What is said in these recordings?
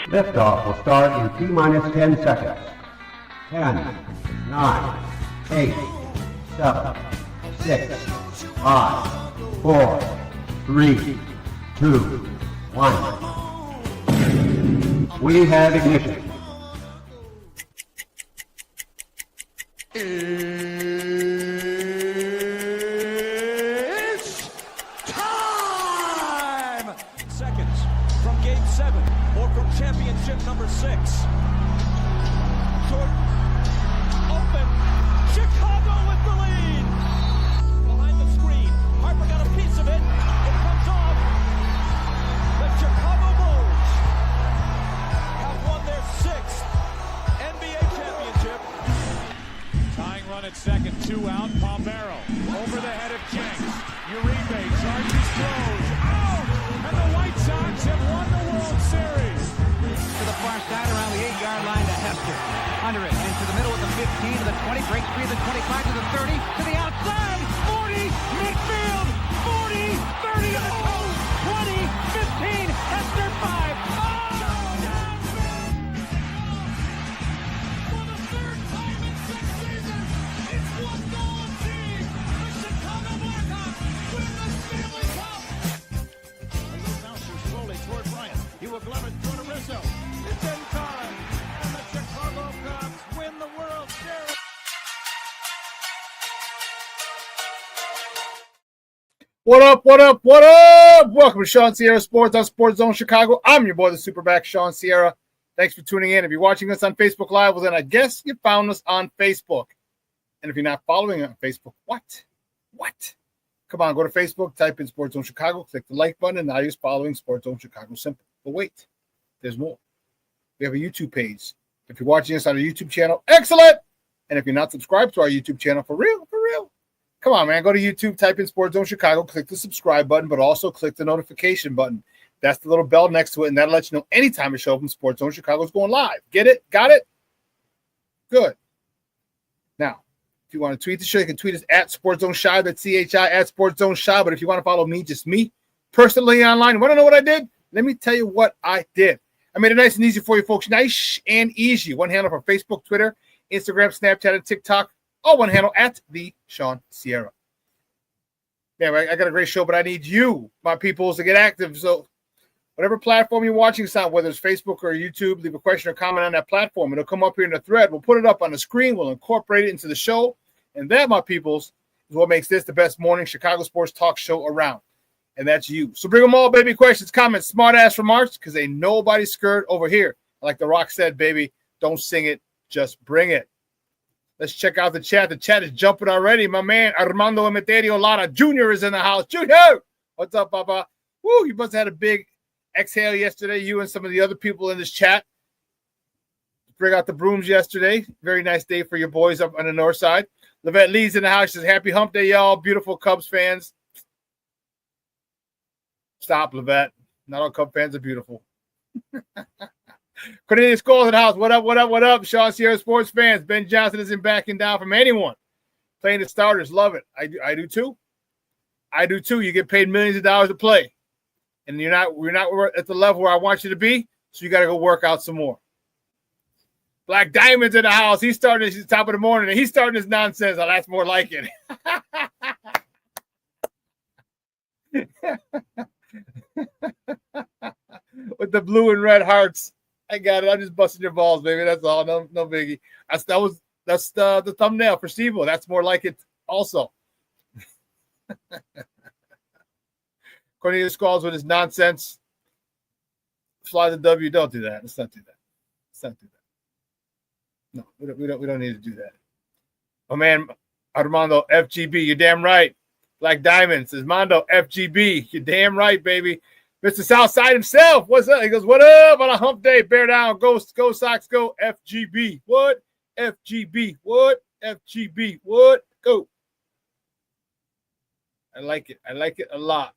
Liftoff will start in T-minus 10 seconds. 10, 9, 8, 7, 6, 5, 4, 3, 2, 1. We have ignition. It's time! Seconds from game 7 or from championship number 6. Short, open, Chicago with the lead! Behind the screen, Harper got a piece of it. It comes off. The Chicago Bulls have won their 6th NBA championship. Tying run at second, 2 out, Pompero over the head of Jenks. Uribe charges, throws, out! And the White Sox have won the World Series. To the far side around the 8-yard line to Hester. Under it, and to the middle with the 15, to the 20, breaks free of the 25, to the 30, to the outside, 40, midfield, 40, 30 to the coast, 20, 15, Hester 5. For the 3rd time in 6 seasons, it's one goal team. The Chicago Blackhawks win the Stanley Cup. A little bouncer slowly toward Bryant. He will glove it through to Rizzo. It's in time. And the Chicago Cubs win the World Series. What up, what up, what up? Welcome to ShawnSierraSports on Sports Zone Chicago. I'm your boy, the SuperBack, Shawn Sierra. Thanks for tuning in. If you're watching us on Facebook Live, well, then I guess you found us on Facebook. And if you're not following on Facebook, what? Come on, go to Facebook, type in Sports Zone Chicago, click the like button, and now you're following Sports Zone Chicago. Simple. But wait, there's more. We have a YouTube page. If you're watching us on our YouTube channel, excellent. And if you're not subscribed to our YouTube channel, for real, come on, man. Go to YouTube, type in Sports Zone Chicago, click the subscribe button, but also click the notification button. That's the little bell next to it, and that'll let you know anytime a show from Sports Zone Chicago is going live. Get it? Got it? Good. Now, if you want to tweet the show, you can tweet us at Sports Zone Shy. That's CHI at Sports Zone Shy. But if you want to follow me, just me, personally online, you want to know what I did? Let me tell you what I did. I made it nice and easy for you folks. Nice and easy. One handle for Facebook, Twitter, Instagram, Snapchat, and TikTok. All one handle at the Shawn Sierra. Yeah, I got a great show, but I need you, my peoples, to get active. So whatever platform you're watching us on, whether it's Facebook or YouTube, leave a question or comment on that platform. It'll come up here in the thread. We'll put it up on the screen. We'll incorporate it into the show. And that, my peoples, is what makes this the best morning Chicago sports talk show around. And that's you. So bring them all, baby. Questions, comments, smart-ass remarks, because ain't nobody scared over here. Like The Rock said, baby, don't sing it, just bring it. Let's check out the chat. The chat is jumping already. My man, Armando Emeterio Lara Jr. is in the house. Junior! What's up, Papa? Woo, you must have had a big exhale yesterday, you and some of the other people in this chat. Bring out the brooms yesterday. Very nice day for your boys up on the north side. Levette Lee's in the house. She says, happy hump day, y'all. Beautiful Cubs fans. Stop, Levette. Not all Cub fans are beautiful. Cornelius Scholes in the house. What up, what up, what up? ShawnSierraSports fans. Ben Johnson isn't backing down from anyone. Playing the starters. Love it. I do too. I do too. You get paid millions of dollars to play. And we're not at the level where I want you to be, so you got to go work out some more. Black Diamond's in the house. He's starting at the top of the morning, and he's starting his nonsense. Oh, that's more like it. With the blue and red hearts. I got it. I'm just busting your balls, baby. That's all. No biggie. That's the thumbnail for Steve. That's more like it also. Cornelius Scholes with his nonsense. Fly the W. Don't do that. Let's not do that. No, we don't need to do that. Oh man, Armando FGB, you're damn right. Black Diamond says Mondo FGB, you're damn right, baby. Mr. Southside himself, what's up? He goes, what up on a hump day? Bear down, go Sox, go FGB. What? FGB. What? FGB. What? Go. I like it. I like it a lot.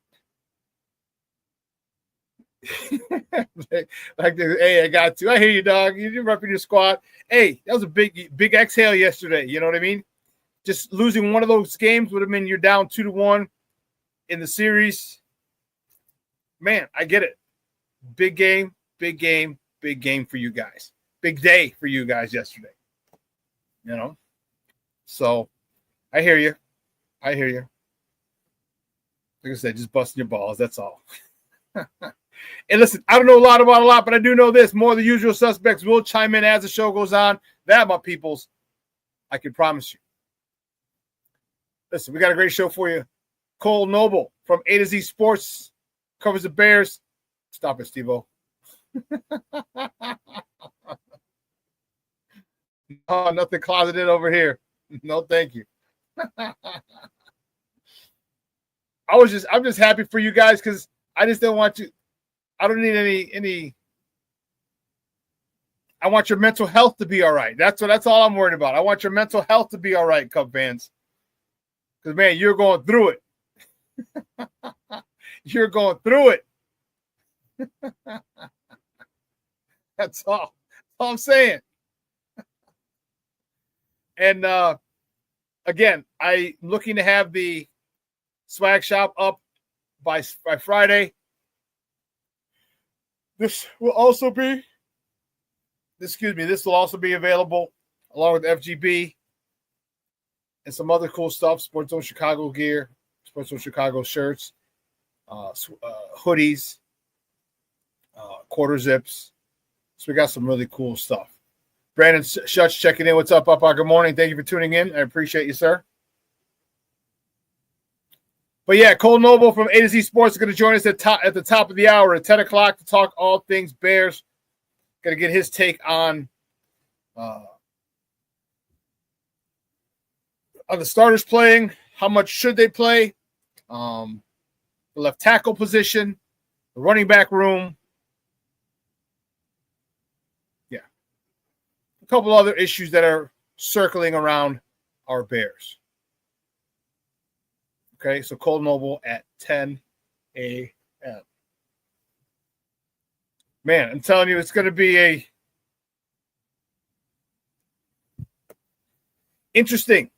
Hey, I got to. I hear you, dog. You're repping your squad. Hey, that was a big exhale yesterday. You know what I mean? Just losing one of those games would have been you're down 2-1 in the series. man, I get it. Big game for you guys. Big day for you guys yesterday. You know? So, I hear you. Like I said, just busting your balls. That's all. And listen, I don't know a lot about a lot, but I do know this. More of the usual suspects will chime in as the show goes on. That, my peoples, I can promise you. Listen, we got a great show for you. Kole Nole from A to Z Sports covers the Bears. Stop it, Steve-O. Oh, nothing closeted over here. No, thank you. I'm just happy for you guys because I just don't want you. I don't need any. I want your mental health to be all right. That's all I'm worried about. I want your mental health to be all right, Cub fans. Because man, you're going through it. You're going through it. That's all I'm saying. And again, I'm looking to have the swag shop up by Friday. This will also be available along with FGB and some other cool stuff, Sports Zone Chicago gear, Sports Zone Chicago shirts, hoodies, quarter zips. So we got some really cool stuff. Brandon Schutz checking in. What's up, Papa? Good morning. Thank you for tuning in. I appreciate you, sir. But yeah, Kole Nole from A to Z Sports is going to join us at the top of the hour at 10 o'clock to talk all things Bears. Going to get his take on the starters playing, how much should they play, the left tackle position, the running back room. Yeah. A couple other issues that are circling around our Bears. Okay, so Kole Nole at 10 a.m. Man, I'm telling you, it's going to be interesting.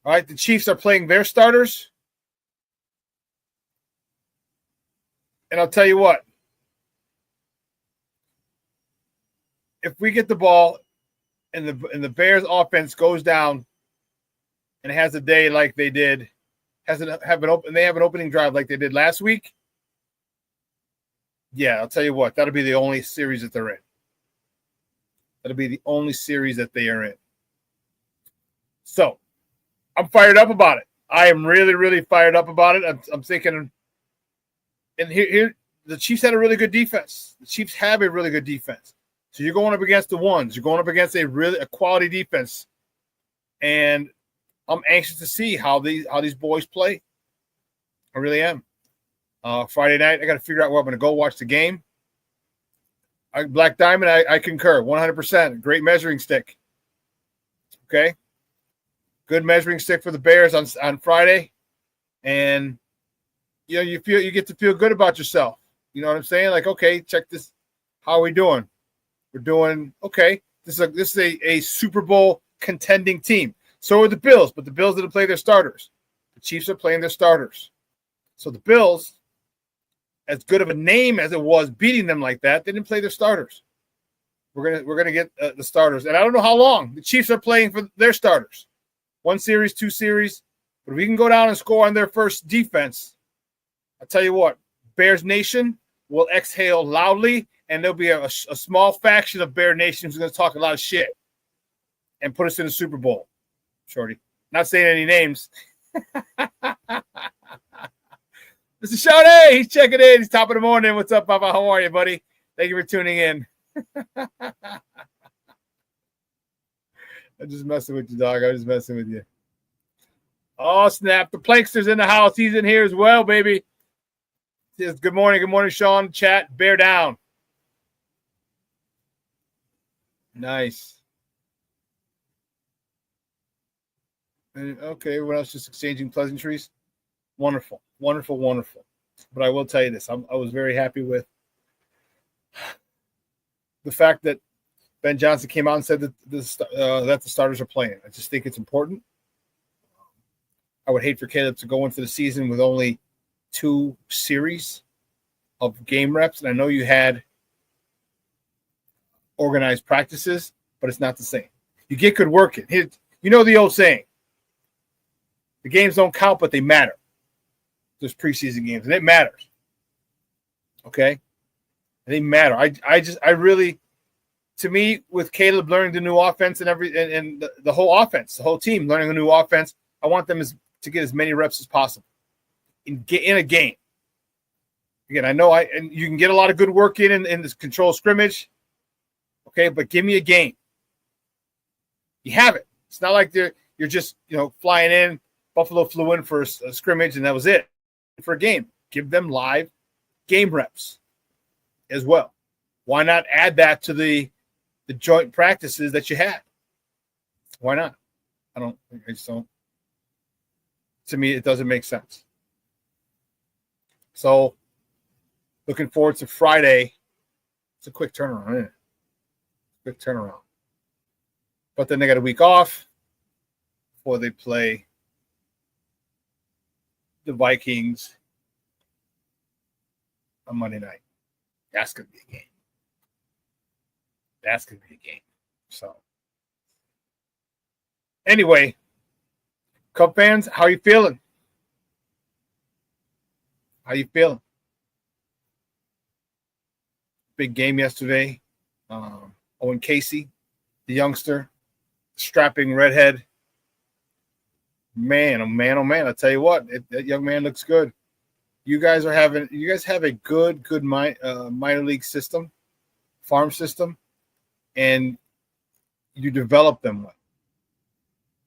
All right, the Chiefs are playing their starters. And I'll tell you what. If we get the ball and the Bears offense goes down and has a day like they did, they have an opening drive like they did last week, yeah, I'll tell you what, that'll be the only series that they're in. That'll be the only series that they are in. So, I'm fired up about it. I am really, really fired up about it. I'm thinking, and here the Chiefs had a really good defense. The Chiefs have a really good defense. So you're going up against the ones. You're going up against a quality defense. And I'm anxious to see how these boys play. I really am. Friday night, I got to figure out where I'm going to go watch the game. Black Diamond, I concur 100%. Great measuring stick. Okay. Good measuring stick for the Bears on Friday. And, you know, you get to feel good about yourself. You know what I'm saying? Like, okay, check this. How are we doing? We're doing okay. This is a Super Bowl contending team. So are the Bills, but the Bills didn't play their starters. The Chiefs are playing their starters. So the Bills, as good of a name as it was beating them like that, they didn't play their starters. We're gonna get the starters, and I don't know how long the Chiefs are playing for their starters. 1 series, 2 series, but if we can go down and score on their first defense, I'll tell you what, Bears Nation will exhale loudly, and there'll be a small faction of Bear Nation who's going to talk a lot of shit and put us in the Super Bowl. Shorty, not saying any names. Mr. Shawn, he's checking in. He's top of the morning. What's up, Papa? How are you, buddy? Thank you for tuning in. I'm just messing with you, dog. I'm just messing with you. Oh, snap. The Plankster's in the house. He's in here as well, baby. Says, good morning. Good morning, Shawn. Chat. Bear down. Nice. Okay, everyone else just exchanging pleasantries. Wonderful, wonderful, wonderful. But I will tell you this. I was very happy with the fact that Ben Johnson came out and said that the starters are playing. I just think it's important. I would hate for Caleb to go into the season with only 2 series of game reps, and I know you had organized practices, but it's not the same. You get good work in. You know the old saying, the games don't count, but they matter. There's preseason games, and it matters. Okay? And they matter. I really, to me, with Caleb learning the new offense and the whole offense, the whole team learning a new offense, I want them to get as many reps as possible in a game. Again, I know and you can get a lot of good work in this control scrimmage. Okay, but give me a game. You have it. It's not like you're just flying in. Buffalo flew in for a scrimmage and that was it. For a game, give them live game reps as well. Why not add that to the joint practices that you had? Why not? I just don't. To me, it doesn't make sense. So, looking forward to Friday. It's a quick turnaround, isn't it? Quick turnaround. But then they got a week off before they play the Vikings on Monday night. That's going to be a game. That's going to be a game. So, anyway, Cub fans, how you feeling? How you feeling? Big game yesterday. Owen Casey, the youngster, strapping redhead. Man, oh man, oh man! I tell you what, that young man looks good. You guys have a good minor league system, farm system, and you develop them well.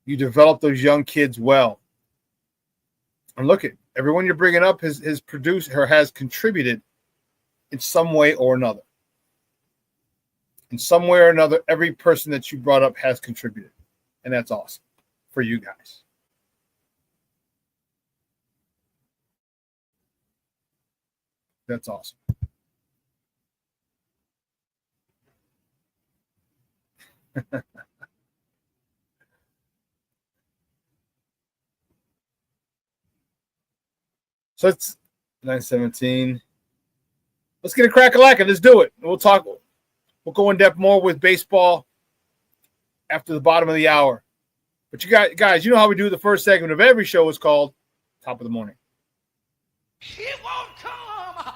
You develop those young kids well. And look at everyone you're bringing up has produced or has contributed in some way or another. In some way or another, every person that you brought up has contributed. And that's awesome for you guys. That's awesome. So it's 9:17. Let's get a crack-a-lack and let's do it. We'll talk. We'll go in depth more with baseball after the bottom of the hour. But you guys, you know how we do the first segment of every show is called Top of the Morning. It won't come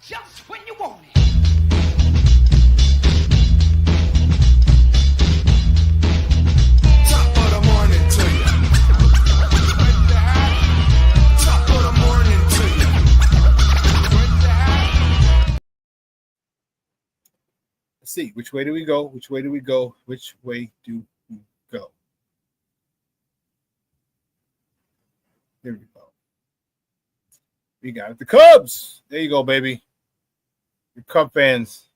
just when you want it. Top of the morning to you. Top of the morning to you. Let's see. Which way do we go? Which way do we go? Which way do we go? There we go. We got it. The Cubs. There you go, baby. Your Cub fans.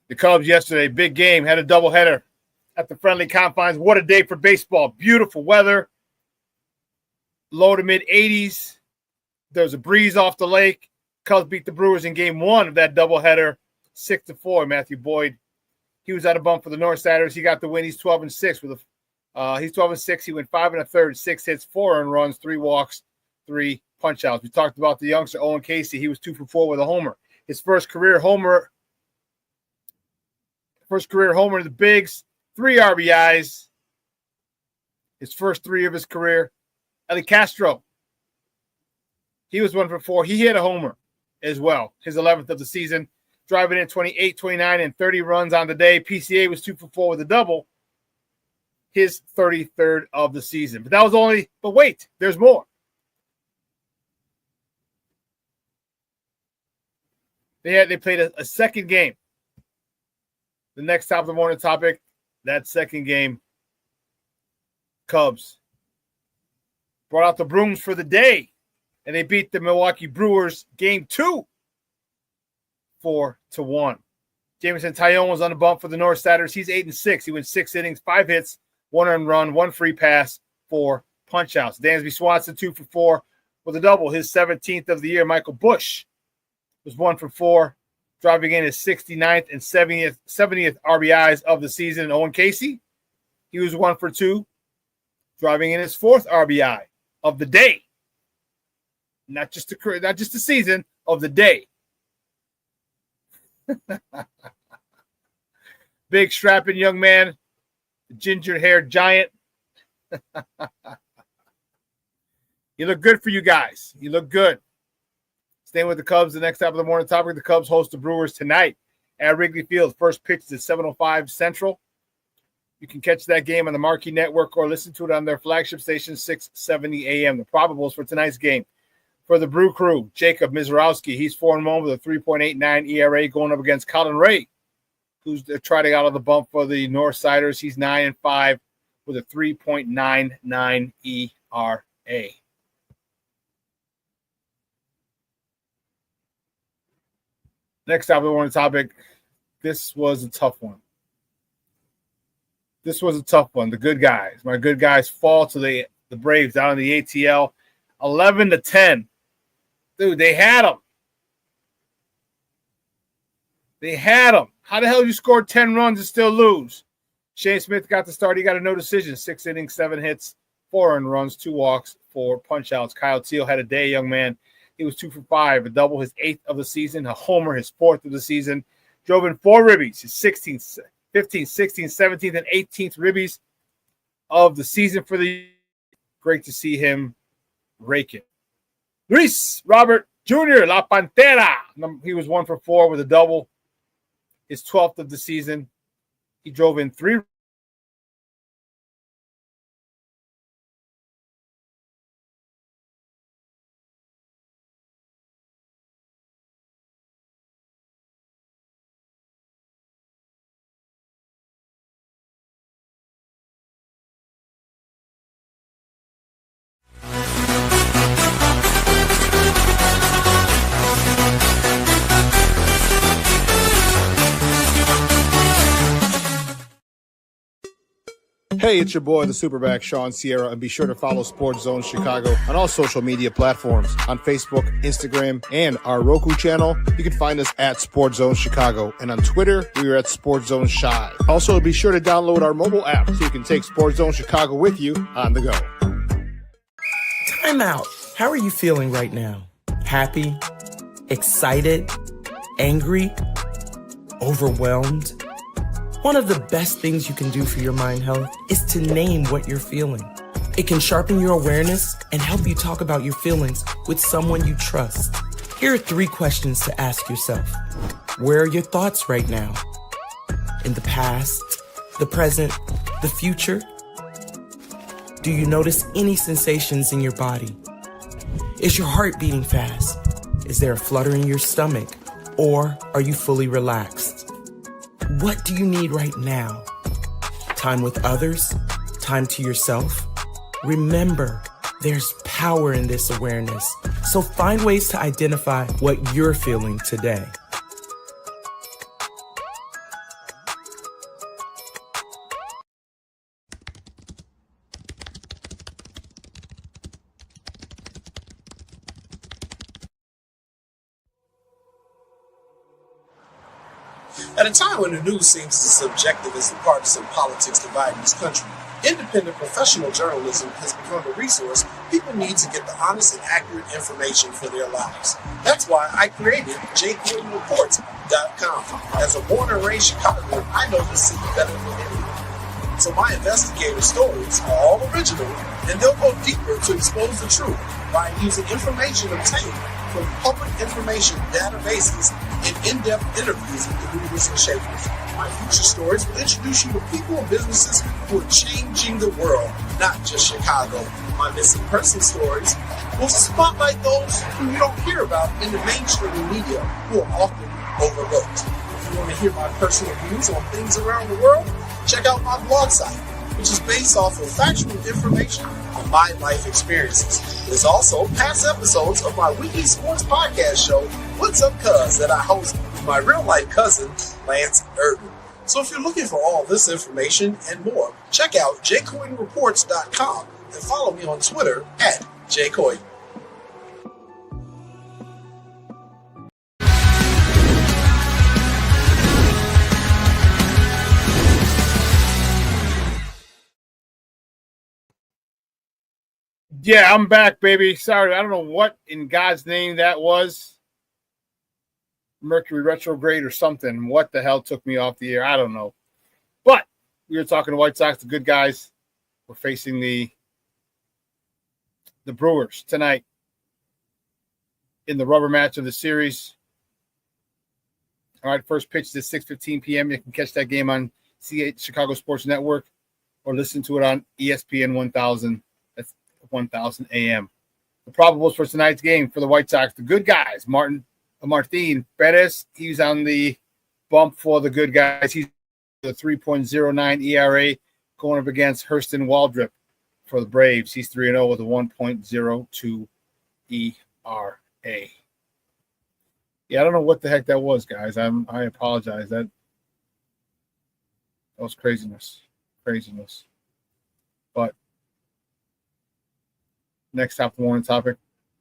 The Cubs yesterday, big game, had a doubleheader at the friendly confines. What a day for baseball. Beautiful weather. Low to mid 80s. There was a breeze off the lake. Cubs beat the Brewers in game 1 of that doubleheader, 6-4. Matthew Boyd, he was out of bump for the Northsiders. He got the win. He's 12-6 with he's 12-6. He went 5 1/3, 6 hits, 4 earned runs, 3 walks, 3 punch outs. We talked about the youngster Owen Casey. He was 2 for 4 with a homer. His first career homer in the bigs, 3 RBIs. His first 3 of his career. Eli Castro, he was 1 for 4. He hit a homer as well. His 11th of the season, driving in 28, 29, and 30 runs on the day. PCA was 2 for 4 with a double. His 33rd of the season. But wait, there's more. They played a second game. The next top of the morning topic, that second game, Cubs brought out the brooms for the day, and they beat the Milwaukee Brewers game 2, 4-1. Jameson Taillon was on the bump for the Northsiders. He's 8-6. He went 6 innings, 5 hits, 1 earned run, 1 free pass, 4 punch outs. Dansby Swanson 2 for 4 with a double. His 17th of the year. Michael Busch was 1 for 4, driving in his 69th and 70th RBIs of the season. And Owen Casey, he was 1 for 2, driving in his 4th RBI of the day. Not just the season, of the day. Big strapping young man, ginger-haired giant. You look good for you guys. You look good. Staying with the Cubs, the next top of the morning topic, the Cubs host the Brewers tonight at Wrigley Field. First pitch is at 7:05 Central. You can catch that game on the Marquee Network or listen to it on their flagship station, 670 AM. The probables for tonight's game. For the Brew Crew, Jacob Mizorowski, he's 4-1 with a 3.89 ERA going up against Colin Ray, who's trotting out of the bump for the Northsiders. He's 9-5 with a 3.99 ERA. Next up, we want to topic. This was a tough one. The good guys. My good guys fall to the Braves down in the ATL, 11-10. Dude, they had them. How the hell did you score 10 runs and still lose? Shane Smith got the start. He got a no decision. 6 innings, 7 hits, 4 earned runs, 2 walks, 4 punch-outs. Kyle Teal had a day, young man. He was 2 for 5, a double, his 8th of the season, a homer, his 4th of the season. Drove in 4 ribbies, his 16th, 15th, 16th, 17th, and 18th ribbies of the season for the. Great to see him rake it. Luis Robert Jr., La Pantera. He was 1 for 4 with a double, his 12th of the season. He drove in 3. Hey, it's your boy, the SuperBack, Shawn Sierra, and be sure to follow Sports Zone Chicago on all social media platforms, on Facebook, Instagram, and our Roku channel. You can find us at Sports Zone Chicago, and on Twitter, we are at Sports Zone Shy. Also, be sure to download our mobile app so you can take Sports Zone Chicago with you on the go. Time out. How are you feeling right now? Happy? Excited? Angry? Overwhelmed? One of the best things you can do for your mind health is to name what you're feeling. It can sharpen your awareness and help you talk about your feelings with someone you trust. Here are 3 questions to ask yourself. Where are your thoughts right now? In the past, the present, the future? Do you notice any sensations in your body? Is your heart beating fast? Is there a flutter in your stomach? Or are you fully relaxed? What do you need right now? Time with others? Time to yourself? Remember, there's power in this awareness. So find ways to identify what you're feeling today. At a time when the news seems as subjective as the partisan politics dividing this country, independent professional journalism has become a resource people need to get the honest and accurate information for their lives. That's why I created gervondextersr.com. As a born and raised Chicagoan, I know the city better than anyone. So my investigative stories are all original, and they'll go deeper to expose the truth by using information obtained from public information databases and in-depth interviews with the movers and shakers. My future stories will introduce you to people and businesses who are changing the world, not just Chicago. My missing person stories will spotlight those who you don't hear about in the mainstream media, who are often overlooked. If you want to hear my personal views on things around the world, check out my blog site, which is based off of factual information on my life experiences. There's also past episodes of my weekly sports podcast show, What's Up Cuz, that I host with my real-life cousin, Lance Urban. So if you're looking for all this information and more, check out jcoydenreports.com and follow me on Twitter at jcoyden. Yeah, I'm back, baby. Sorry, I don't know what in God's name that was. Mercury retrograde or something. What the hell took me off the air? I don't know. But we were talking to White Sox, the good guys. We're facing the Brewers tonight in the rubber match of the series. All right, first pitch is at 6:15 p.m. You can catch that game on Chicago Sports Network or listen to it on ESPN 1000. That's 1000 AM. The probables for tonight's game for the White Sox, the good guys, Martin Perez, he's on the bump for the good guys. He's the 3.09 ERA going up against Hurston Waldrop for the Braves. He's 3-0 with a 1.02 ERA. Yeah, I don't know what the heck that was, guys. I apologize. That was craziness. But next top of the morning topic,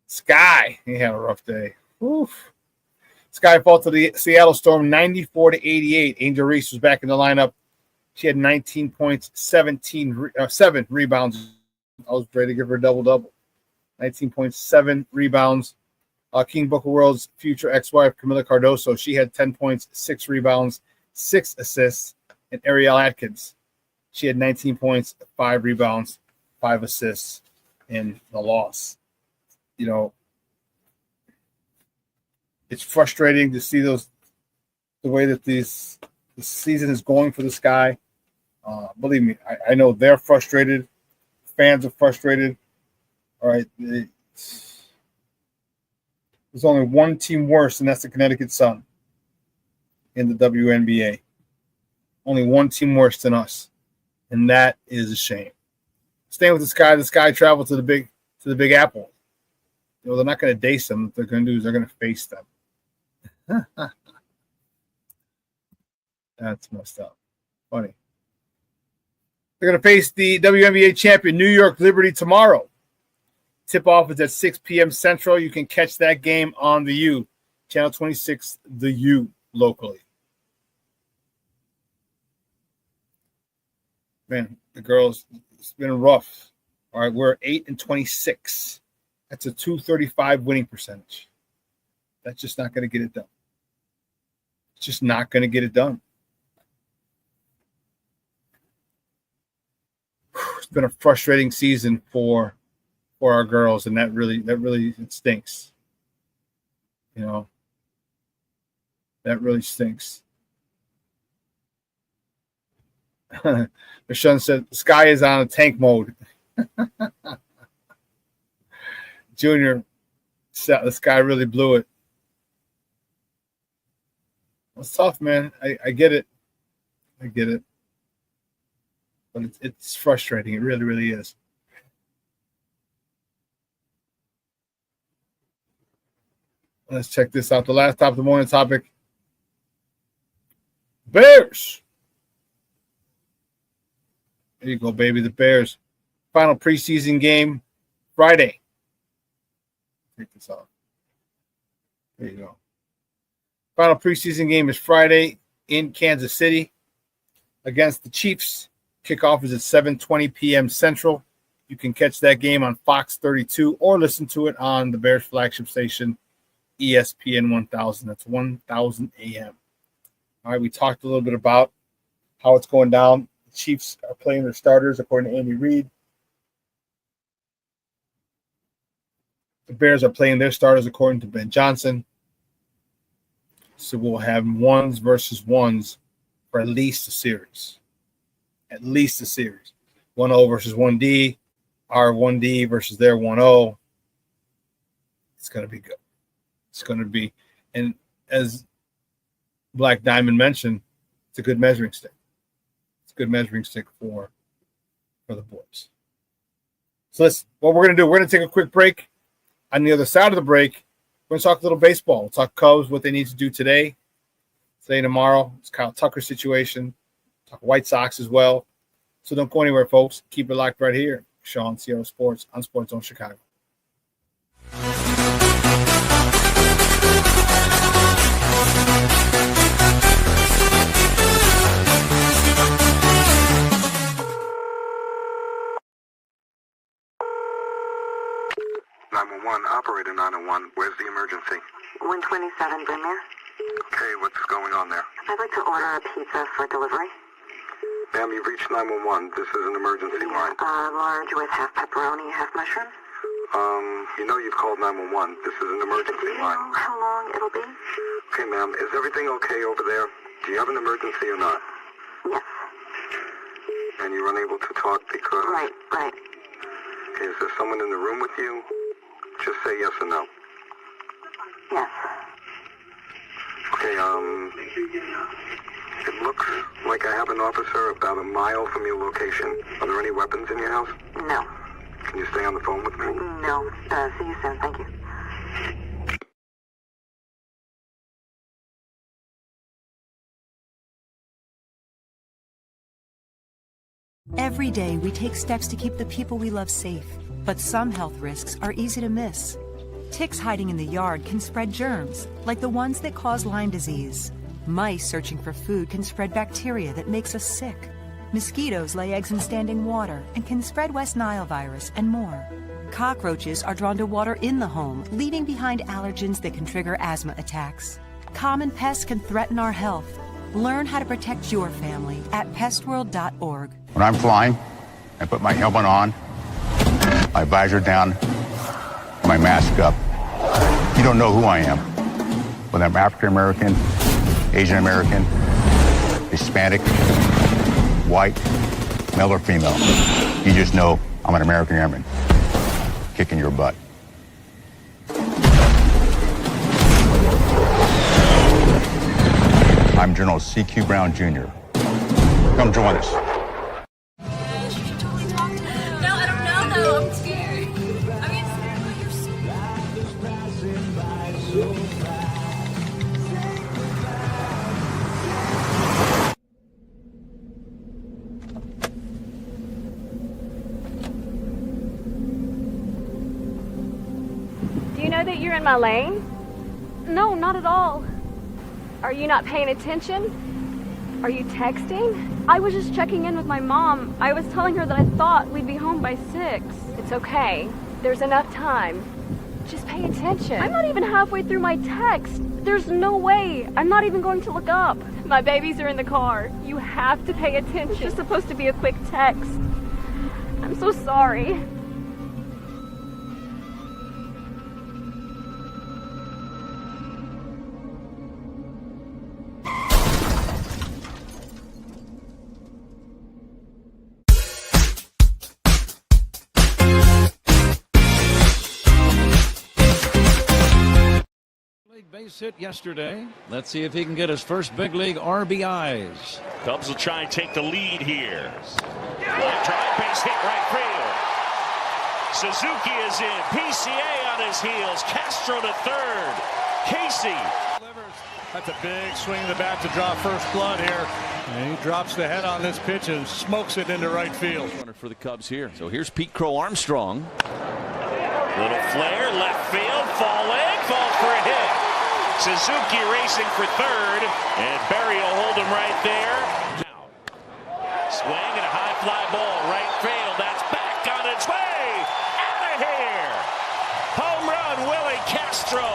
Sky. He had a rough day. Oof. Sky fell to the Seattle Storm 94-88. Angel Reese was back in the lineup. She had 19 points, 7 rebounds. I was ready to give her a double-double. 19.7 rebounds. King Booker World's future ex-wife, Camila Cardoso, she had 10 points, 6 rebounds, 6 assists. And Ariel Atkins, she had 19 points, 5 rebounds, 5 assists in the loss. You know, it's frustrating to see the way that the season is going for the Sky. Believe me, I know they're frustrated. Fans are frustrated. All right. There's only one team worse, and that's the Connecticut Sun in the WNBA. Only one team worse than us, and that is a shame. Staying with the Sky traveled to the Big Apple. You know, they're not going to dace them. What they're going to do is they're going to face them. That's messed up. Funny. They're going to face the WNBA champion New York Liberty tomorrow. Tip-off is at 6 p.m. Central. You can catch that game on the U, Channel 26, the U, locally. Man, the girls, it's been rough. All right, we're 8-26. That's a .235 winning percentage. That's just not going to get it done. It's just not going to get it done. It's been a frustrating season for our girls, and that really it stinks. You know, that really stinks. Shawn said the Sky is on a tank mode. Junior, the Sky really blew it. It's tough, man. I get it. But it's frustrating. It really, really is. Let's check this out. The last top of the morning topic. Bears. There you go, baby. The Bears. Final preseason game Friday. Take this off. There you go. Final preseason game is Friday in Kansas City against the Chiefs. Kickoff is at 7:20 p.m. Central. You can catch that game on Fox 32 or listen to it on the Bears flagship station, ESPN 1000. That's 1000 AM. All right, we talked a little bit about how it's going down. The Chiefs are playing their starters, according to Andy Reid. The Bears are playing their starters, according to Ben Johnson. So we'll have ones versus ones for at least a series. At least a series. 1-0 versus 1D. Our 1D versus their 1-0. It's going to be good. It's going to be, and as Black Diamond mentioned, it's a good measuring stick. It's a good measuring stick for the boys. So what we're going to do, we're going to take a quick break. On the other side of the break, we're going to talk a little baseball. We'll talk Cubs, what they need to do today and tomorrow. It's Kyle Tucker's situation. Talk White Sox as well. So don't go anywhere, folks. Keep it locked right here. Shawn Sierra Sports on Sports Zone Chicago. Operator 901, where's the emergency? 127 Brymere. Okay, what's going on there? I'd like to order a pizza for delivery. Ma'am, you've reached 911. This is an emergency line. Large with half pepperoni, half mushroom. You know you've called 911. This is an emergency line. How long it'll be? Okay, ma'am, is everything okay over there? Do you have an emergency or not? Yes. And you're unable to talk because... Right. Okay, is there someone in the room with you? Just say yes or no. Yes. Okay, it looks like I have an officer about a mile from your location. Are there any weapons in your house? No. Can you stay on the phone with me? No. See you soon. Thank you. Every day, we take steps to keep the people we love safe, but some health risks are easy to miss. Ticks hiding in the yard can spread germs, like the ones that cause Lyme disease. Mice searching for food can spread bacteria that makes us sick. Mosquitoes lay eggs in standing water and can spread West Nile virus and more. Cockroaches are drawn to water in the home, leaving behind allergens that can trigger asthma attacks. Common pests can threaten our health. Learn how to protect your family at pestworld.org. When I'm flying, I put my helmet on, my visor down, my mask up. You don't know who I am. Whether I'm African American, Asian American, Hispanic, white, male or female. You just know I'm an American airman kicking your butt. I'm General C.Q. Brown Jr. Come join us. No, I don't know though. I'm scared. I mean, you're Do you know that you're in my lane? No, not at all. Are you not paying attention? Are you texting? I was just checking in with my mom. I was telling her that I thought we'd be home by 6. It's okay. There's enough time. Just pay attention. I'm not even halfway through my text. There's no way. I'm not even going to look up. My babies are in the car. You have to pay attention. It's just supposed to be a quick text. I'm so sorry. Base hit yesterday. Let's see if he can get his first big league RBIs. Cubs will try and take the lead here. Line drive, base hit right field. Suzuki is in. PCA on his heels. Castro to third. Casey. That's a big swing of the bat to draw first blood here. And he drops the head on this pitch and smokes it into right field. Runner for the Cubs here. So here's Pete Crow Armstrong. Little flare, left field, falling, falls for a hit. Suzuki racing for third, and Barry will hold him right there. Now, swing and a high fly ball, right field. That's back on its way. Out of here. Home run, Willie Castro.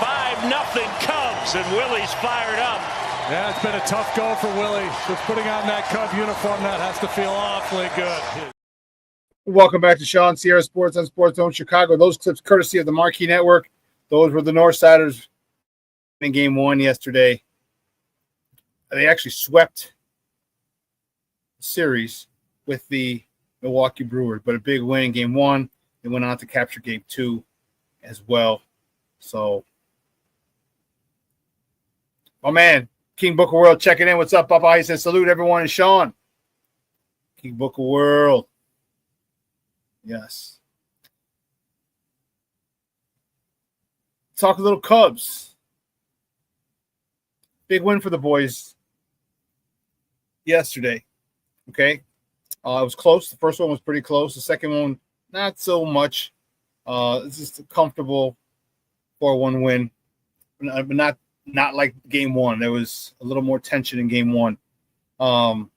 5-0 Cubs, and Willie's fired up. Yeah, it's been a tough go for Willie. Just putting on that Cub uniform, that has to feel awfully good. Welcome back to Shawn Sierra Sports on Sports Zone Chicago. Those clips courtesy of the Marquee Network. Those were the Northsiders in game one yesterday. They actually swept the series with the Milwaukee Brewers, but a big win in game one. They went on to capture game two as well. So, oh man, King Booker World checking in. What's up, Papa? He says, salute everyone and Shawn. King Booker World. Yes. Talk a little Cubs. Big win for the boys yesterday. Okay. It was close. The first one was pretty close. The second one, not so much. It's just a comfortable 4-1 win. But not like game one. There was a little more tension in game one. The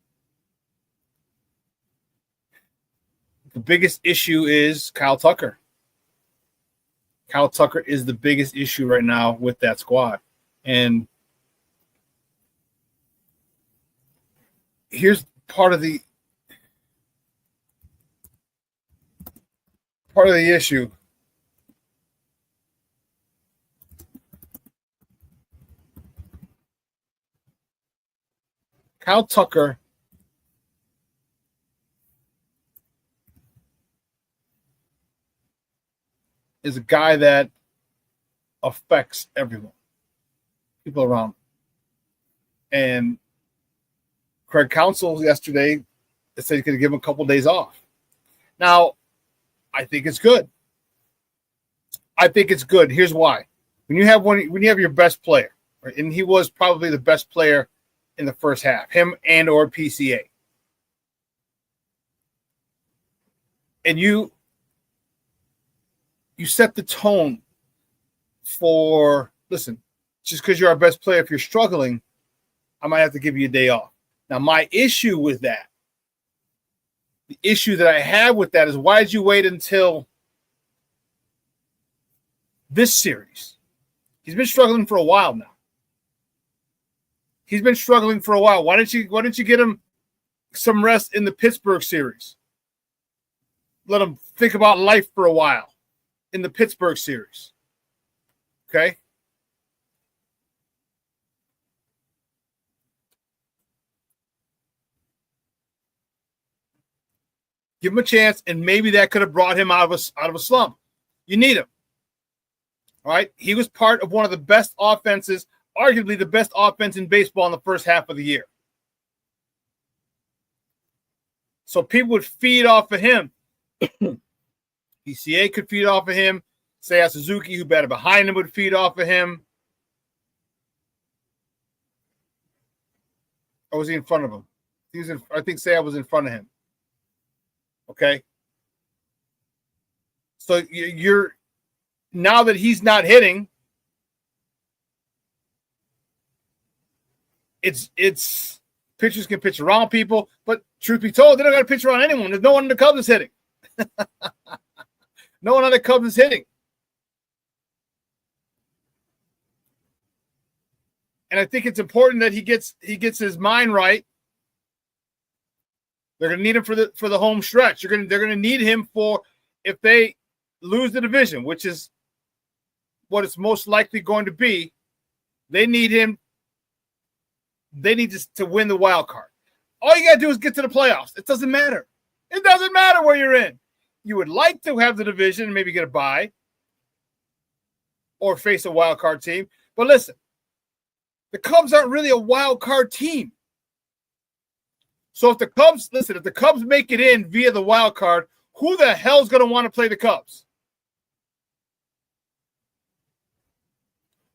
biggest issue is Kyle Tucker. Kyle Tucker is the biggest issue right now with that squad. And here's part of the issue. Kyle Tucker is a guy that affects everyone, people around him. And Craig Counsell yesterday said he's going to give him a couple days off. Now, I think it's good. Here's why. When you have your best player, right, and he was probably the best player in the first half, him and or PCA. And you set the tone for, listen, just because you're our best player, if you're struggling, I might have to give you a day off. Now, my issue with that, the issue that I have with that is, why did you wait until this series? He's been struggling for a while now. Why didn't you get him some rest in the Pittsburgh series? Let him think about life for a while in the Pittsburgh series. Okay? Give him a chance, and maybe that could have brought him out of a slump. You need him. All right? He was part of one of the best offenses, arguably the best offense in baseball in the first half of the year. So people would feed off of him. PCA could feed off of him. Seiya Suzuki, who batted behind him, would feed off of him. Or was he in front of him? I think Seiya was in front of him. Okay? So you're now that he's not hitting, it's pitchers can pitch around people, but truth be told, they don't got to pitch around anyone. There's no one in the Cubs that's hitting. No one on the Cubs is hitting. And I think it's important that he gets his mind right. They're going to need him for the home stretch. They're going to need him for if they lose the division, which is what it's most likely going to be. They need him. They need to win the wild card. All you got to do is get to the playoffs. It doesn't matter. It doesn't matter where you're in. You would like to have the division and maybe get a bye or face a wild card team. But listen, the Cubs aren't really a wild card team. So if the Cubs make it in via the wild card, who the hell's going to want to play the Cubs?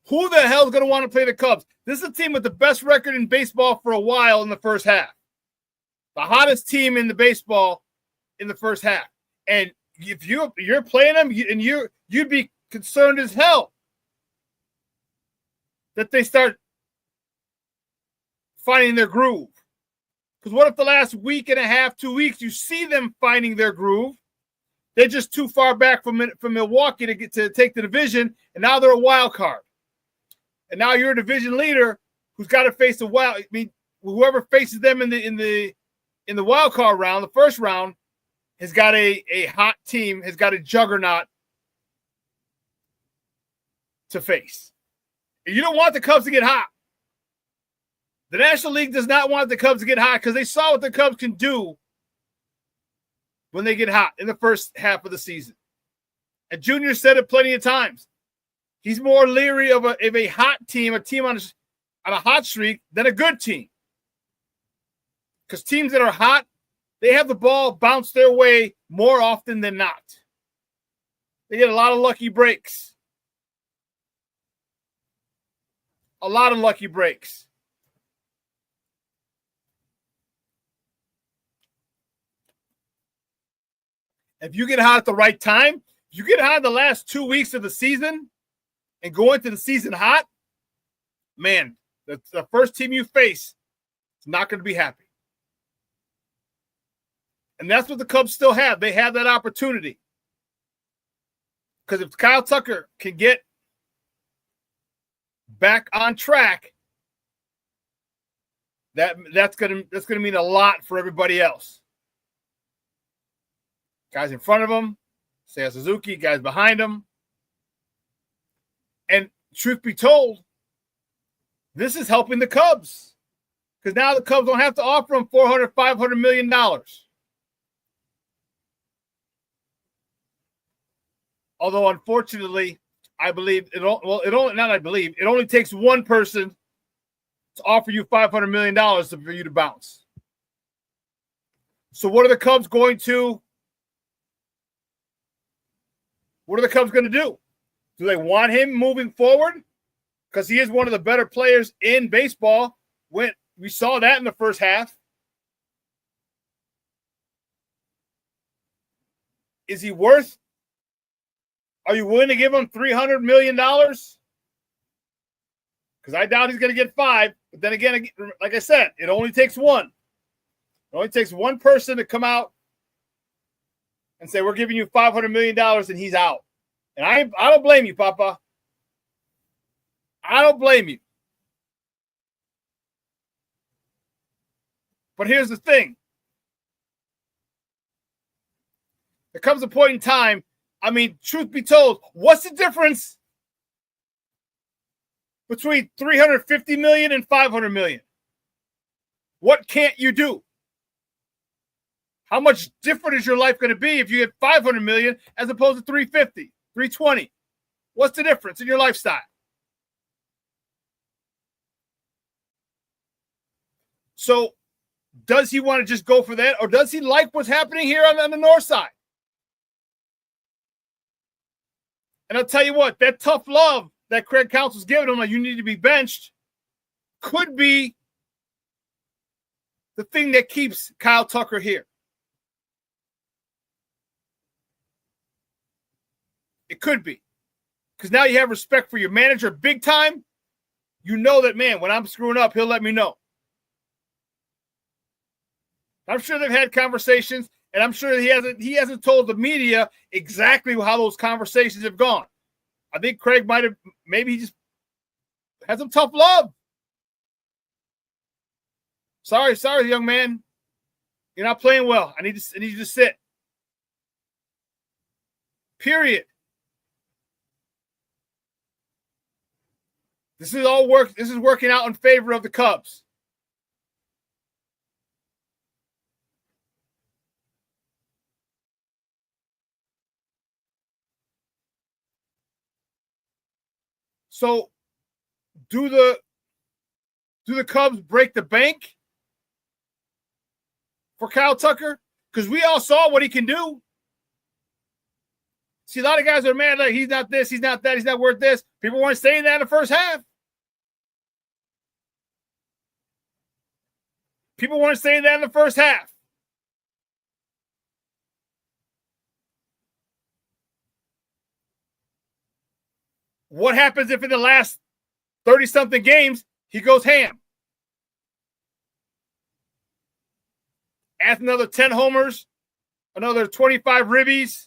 Who the hell's going to want to play the Cubs? This is a team with the best record in baseball for a while in the first half. The hottest team in the baseball in the first half. And if you're playing them, you'd be concerned as hell that they start finding their groove. Because what if the last week and a half, 2 weeks, you see them finding their groove? They're just too far back from Milwaukee to take the division, and now they're a wild card. And now you're a division leader who's got to face whoever faces them in the wild card round, the first round, has got a hot team, has got a juggernaut to face. And you don't want the Cubs to get hot. The National League does not want the Cubs to get hot because they saw what the Cubs can do when they get hot in the first half of the season. And Junior said it plenty of times. He's more leery of a hot team, a team on a hot streak, than a good team. Because teams that are hot, they have the ball bounce their way more often than not. They get a lot of lucky breaks. A lot of lucky breaks. If you get hot at the right time, if you get hot in the last 2 weeks of the season and go into the season hot, man, the first team you face is not going to be happy. And that's what the Cubs still have. They have that opportunity. Because if Kyle Tucker can get back on track, that's gonna mean a lot for everybody else. Guys in front of him, Seiya Suzuki, guys behind him. And truth be told, this is helping the Cubs. Because now the Cubs don't have to offer him $400, $500 million. Although, unfortunately, I believe it only takes one person to offer you $500 million for you to bounce. So what are the Cubs going to do? Do they want him moving forward? Because he is one of the better players in baseball. When we saw that in the first half. Is he worth? Are you willing to give him $300 million? Because I doubt he's going to get 5. But then again, like I said, it only takes one. It only takes one person to come out and say, we're giving you $500 million, and he's out. And I don't blame you, Papa. I don't blame you. But here's the thing. There comes a point in time, I mean, truth be told, what's the difference between $350 million and $500 million? What can't you do? How much different is your life going to be if you get $500 million as opposed to $350, $320? What's the difference in your lifestyle? So, does he want to just go for that, or does he like what's happening here on the north side? And I'll tell you what, that tough love that Craig Counsell's giving him, like you need to be benched, could be the thing that keeps Kyle Tucker here. It could be. Because now you have respect for your manager big time. You know that, man, when I'm screwing up, he'll let me know. I'm sure they've had conversations, and I'm sure he hasn't told the media exactly how those conversations have gone. I think Craig maybe he just had some tough love. Sorry, young man. You're not playing well. I need you to sit. Period. This is working out in favor of the Cubs. So, do the Cubs break the bank for Kyle Tucker? Because we all saw what he can do. See, a lot of guys are mad like he's not this, he's not that, he's not worth this. People weren't saying that in the first half. People weren't saying that in the first half. What happens if in the last 30-something games, he goes ham? Adds another 10 homers, another 25 ribbies.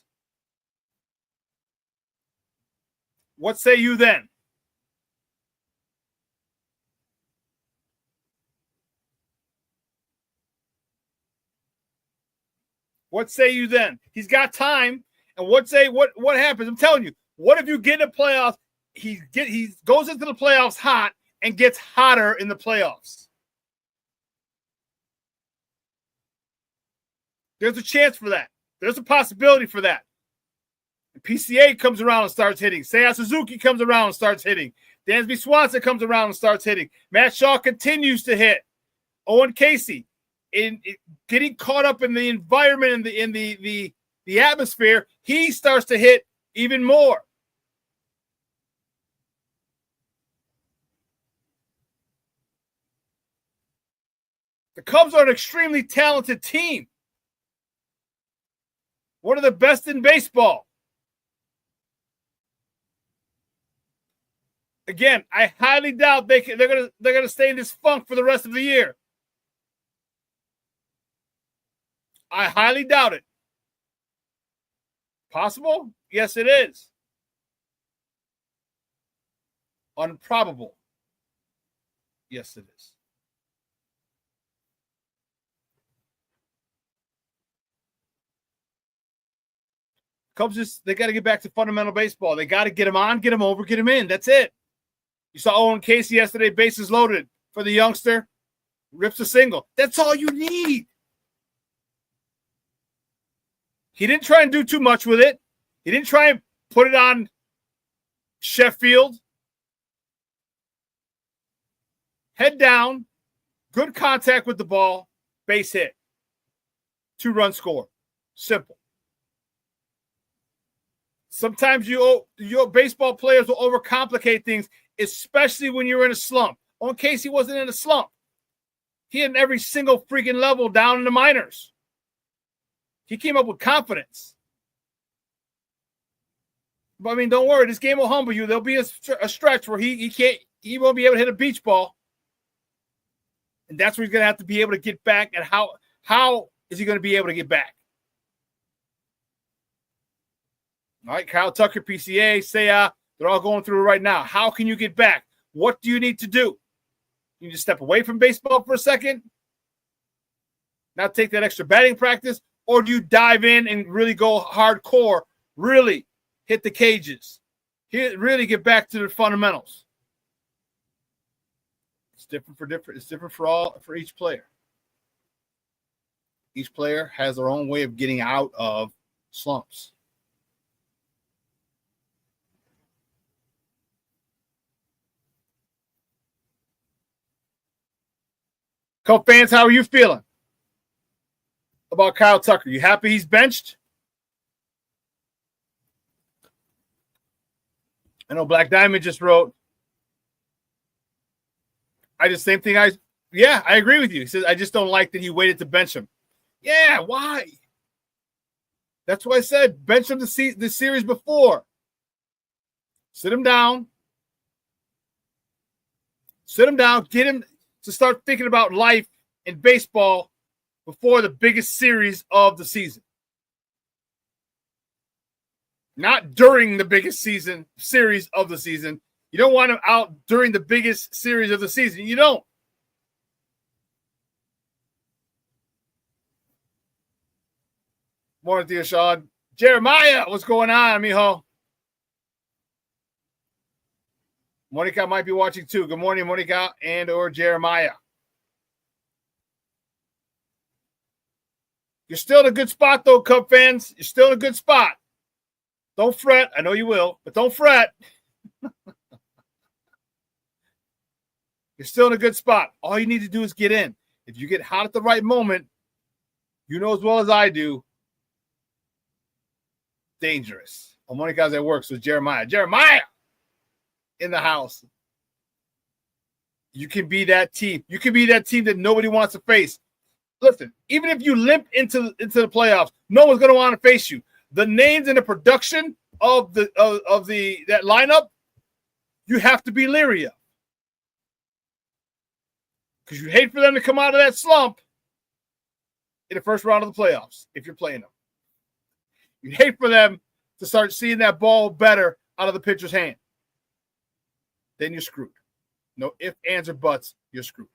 What say you then? What say you then? He's got time. And what happens? I'm telling you, what if you get in the playoffs? He goes into the playoffs hot and gets hotter in the playoffs. There's a chance for that. There's a possibility for that. The PCA comes around and starts hitting. Seiya Suzuki comes around and starts hitting. Dansby Swanson comes around and starts hitting. Matt Shaw continues to hit. Owen Casey, getting caught up in the environment and the atmosphere, he starts to hit even more. The Cubs are an extremely talented team. One of the best in baseball. Again, I highly doubt they're gonna stay in this funk for the rest of the year. I highly doubt it. Possible? Yes, it is. Improbable. Yes, it is. Cubs they got to get back to fundamental baseball. They got to get him on, get him over, get him in. That's it. You saw Owen Casey yesterday, bases loaded for the youngster. Rips a single. That's all you need. He didn't try and do too much with it. He didn't try and put it on Sheffield. Head down, good contact with the ball, base hit. 2-run score. Simple. Sometimes your baseball players will overcomplicate things, especially when you're in a slump. In case he wasn't in a slump. He had every single freaking level down in the minors. He came up with confidence. But I mean, don't worry, this game will humble you. There'll be a stretch where he won't be able to hit a beach ball. And that's where he's going to have to be able to get back. And how is he going to be able to get back? All right, Kyle Tucker, PCA, Seiya, they're all going through it right now. How can you get back? What do you need to do? You need to step away from baseball for a second, not take that extra batting practice, or do you dive in and really go hardcore, really hit the cages, really get back to the fundamentals? It's different for each player. Each player has their own way of getting out of slumps. Cub fans, how are you feeling about Kyle Tucker? You happy he's benched? I know Black Diamond just wrote, I agree with you. He says, I just don't like that he waited to bench him. Yeah, why? That's what I said. Bench him the series before. Sit him down. Get him to start thinking about life in baseball before the biggest series of the season. Not during the biggest series of the season. You don't want him out during the biggest series of the season. You don't. Morning to you, Shawn. Jeremiah, what's going on, mijo? Monica might be watching too. Good morning, Monica and or Jeremiah. You're still in a good spot, though, Cub fans. You're still in a good spot. Don't fret. I know you will, but don't fret. You're still in a good spot. All you need to do is get in. If you get hot at the right moment, you know as well as I do, dangerous. Monica's at work, so Jeremiah. Jeremiah! In the house. You can be that team. You can be that team that nobody wants to face. Listen, even if you limp into the playoffs, no one's going to want to face you. The names and the production of that lineup, you have to be leery of. Because you hate for them to come out of that slump in the first round of the playoffs if you're playing them. You hate for them to start seeing that ball better out of the pitcher's hand. Then you're screwed. No ifs, ands, or buts. You're screwed.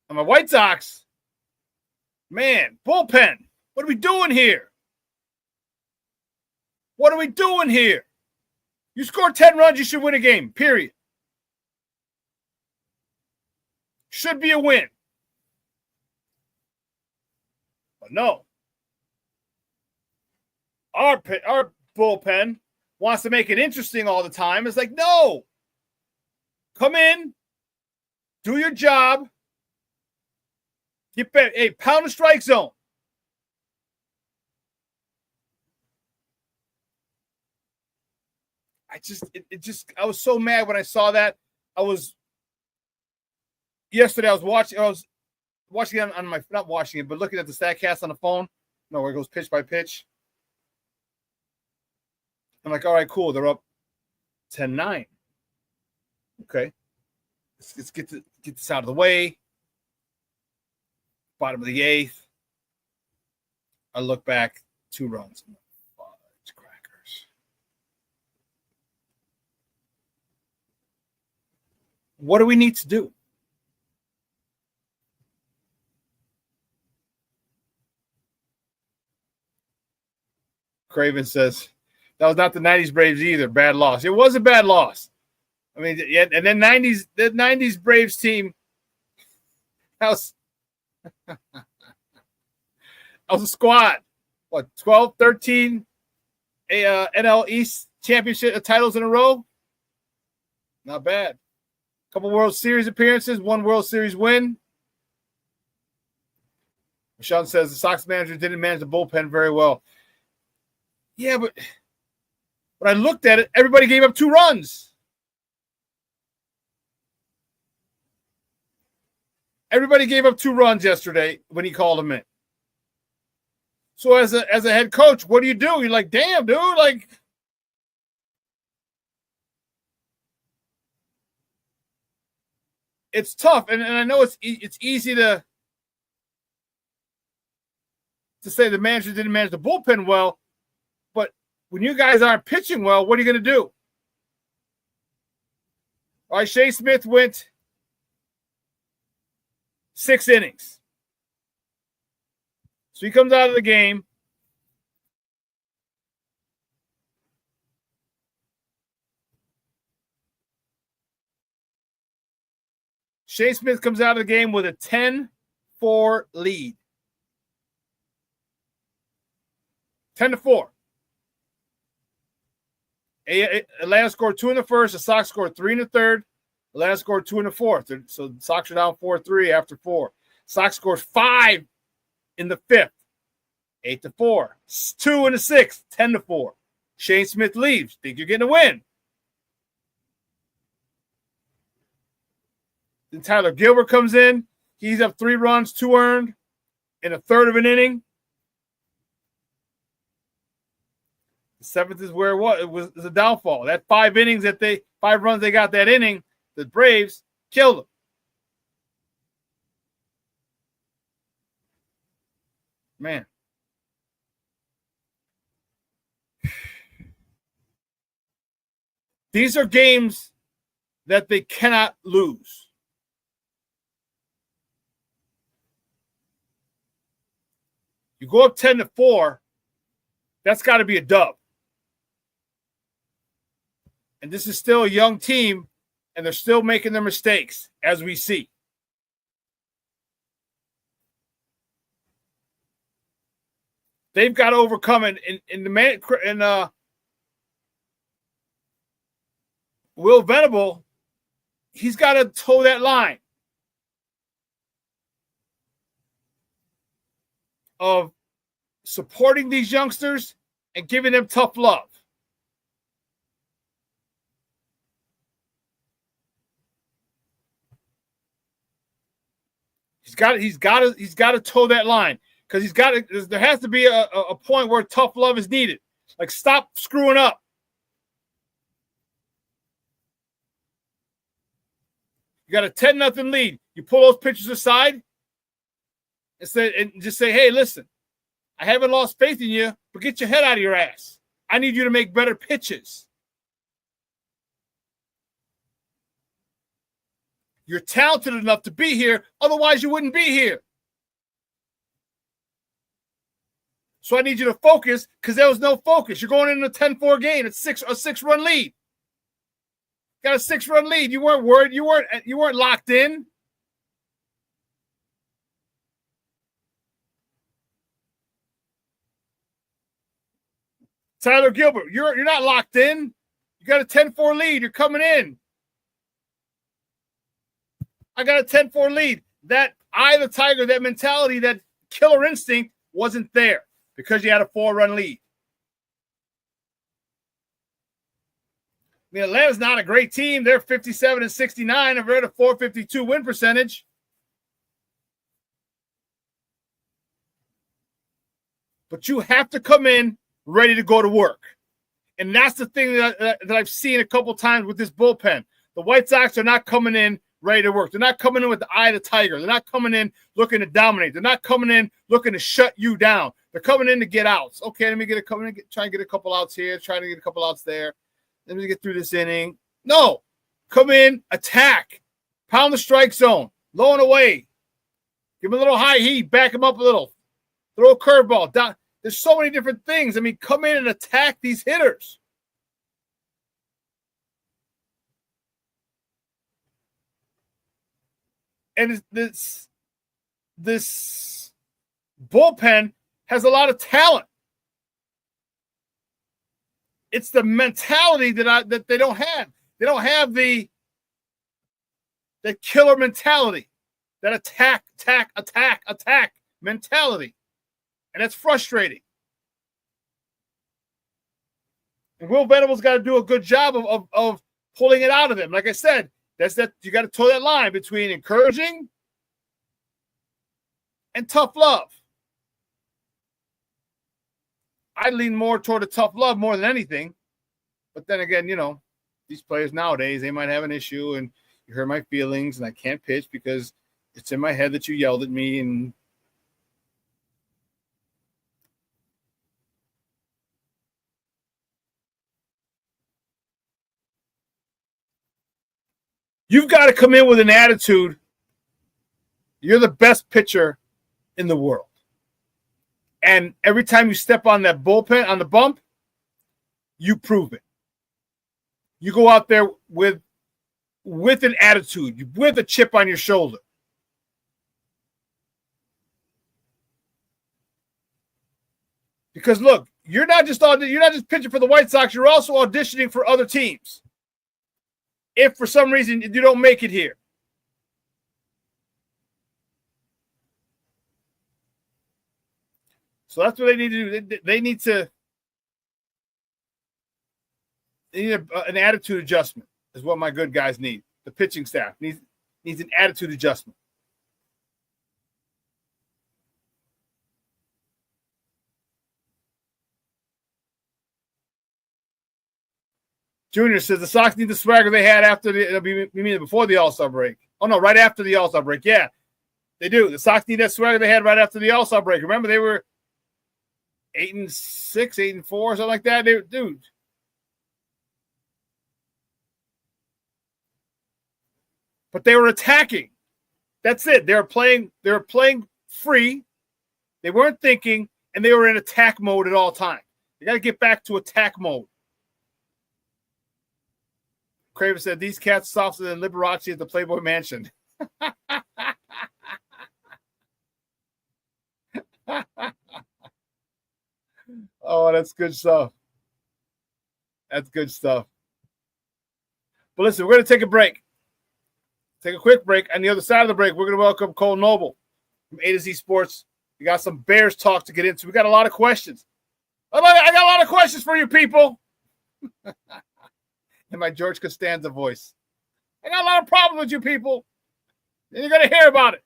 And my White Sox, man, bullpen. What are we doing here? What are we doing here? You score 10 runs, you should win a game, period. Should be a win. But no. Our bullpen wants to make it interesting all the time. It's like, no. Come in. Do your job. Get back. Hey, pound the strike zone. I was so mad when I saw that. Yesterday I was watching it on my, not watching it, but looking at the StatCast on the phone. No, where it goes pitch by pitch. I'm like, all right, cool. They're up 10-9. Okay. Let's get this out of the way. Bottom of the eighth. I look back, 2 runs. Fudge crackers. What do we need to do? Craven says, that was not the 90s Braves either. Bad loss. It was a bad loss. I mean, yeah, and then the 90s Braves team, that was a squad. What, 12, 13 NL East championship titles in a row? Not bad. Couple World Series appearances, one World Series win. Shawn says the Sox manager didn't manage the bullpen very well. Yeah, but when I looked at it, everybody gave up 2 runs. Everybody gave up 2 runs yesterday when he called them in. So as a head coach, what do? You're like, damn, dude, like it's tough. And I know it's easy to say the manager didn't manage the bullpen well, but when you guys aren't pitching well, what are you going to do? All right, Shea Smith went 6 innings. So he comes out of the game. Shea Smith comes out of the game with a 10-4 lead. 10-4. Atlanta scored 2 in the first. The Sox scored 3 in the third. Atlanta scored 2 in the fourth. So the Sox are down 4-3 after 4. Sox scored 5 in the fifth. 8-4. 2 in the sixth. 10-4. Shane Smith leaves. Think you're getting a win. Then Tyler Gilbert comes in. He's up 3 runs, 2 earned in a third of an inning. The 7th is where it was a downfall. That 5 innings 5 runs they got that inning, the Braves killed them. Man. These are games that they cannot lose. You go up 10-4, that's got to be a dub. And this is still a young team, and they're still making their mistakes, as we see. They've got to overcome it. Will Venable, he's got to toe that line of supporting these youngsters and giving them tough love. He's got to toe that line because there has to be a point where tough love is needed. Like, stop screwing up. You got a 10-0 lead. You pull those pitchers aside and just say, hey, listen, I haven't lost faith in you, but get your head out of your ass. I need you to make better pitches. You're talented enough to be here. Otherwise, you wouldn't be here. So I need you to focus because there was no focus. You're going into a 10-4 game. It's a 6-run lead. Got a 6-run lead. You weren't worried. You weren't locked in. Tyler Gilbert, you're not locked in. You got a 10-4 lead. You're coming in. I got a 10-4 lead. That eye of the tiger, that mentality, that killer instinct wasn't there because you had a 4-run lead. I mean, Atlanta's not a great team. They're 57-69, and they're at a .452 win percentage. But you have to come in ready to go to work. And that's the thing that I've seen a couple times with this bullpen. The White Sox are not coming in ready to work. They're not coming in with the eye of the tiger. They're not coming in looking to dominate. They're not coming in looking to shut you down. They're coming in to get outs. Okay, let me try and get a couple outs here, trying to get a couple outs there. Let me get through this inning. No, come in, attack, Pound the strike zone. Low and away. Give him a little high heat. Back him up a little. Throw a curveball. Down. There's so many different things. I mean, come in and attack these hitters. And this bullpen has a lot of talent. It's the mentality that they don't have. They don't have the killer mentality, that attack mentality. And that's frustrating. And Will Venable's got to do a good job of pulling it out of them. Like I said, you got to toe that line between encouraging and tough love. I lean more toward a tough love more than anything. But then again, these players nowadays, they might have an issue and you hurt my feelings and I can't pitch because it's in my head that you yelled at me. And you've got to come in with an attitude. You're the best pitcher in the world. And every time you step on that bullpen, on the bump, you prove it. You go out there with an attitude, with a chip on your shoulder. Because look, you're not just pitching for the White Sox, you're also auditioning for other teams. If for some reason you don't make it here. So that's what they need to do. They need an attitude adjustment is what my good guys need. The pitching staff needs an attitude adjustment. Junior says the Sox need the swagger they had before the All-Star break. Oh, no, right after the All-Star break. Yeah, they do. The Sox need that swagger they had right after the All-Star break. Remember, they were 8-6, 8-4, something like that. Dude. But they were attacking. That's it. They were playing free. They weren't thinking, and they were in attack mode at all times. You got to get back to attack mode. Craven said, these cats softer than Liberace at the Playboy Mansion. Oh, that's good stuff. That's good stuff. But listen, we're going to take a break. Take a quick break. On the other side of the break, we're going to welcome Kole Nole from A to Z Sports. We got some Bears talk to get into. We got a lot of questions. I got a lot of questions for you people. In my George Costanza voice. I got a lot of problems with you people. And you're going to hear about it.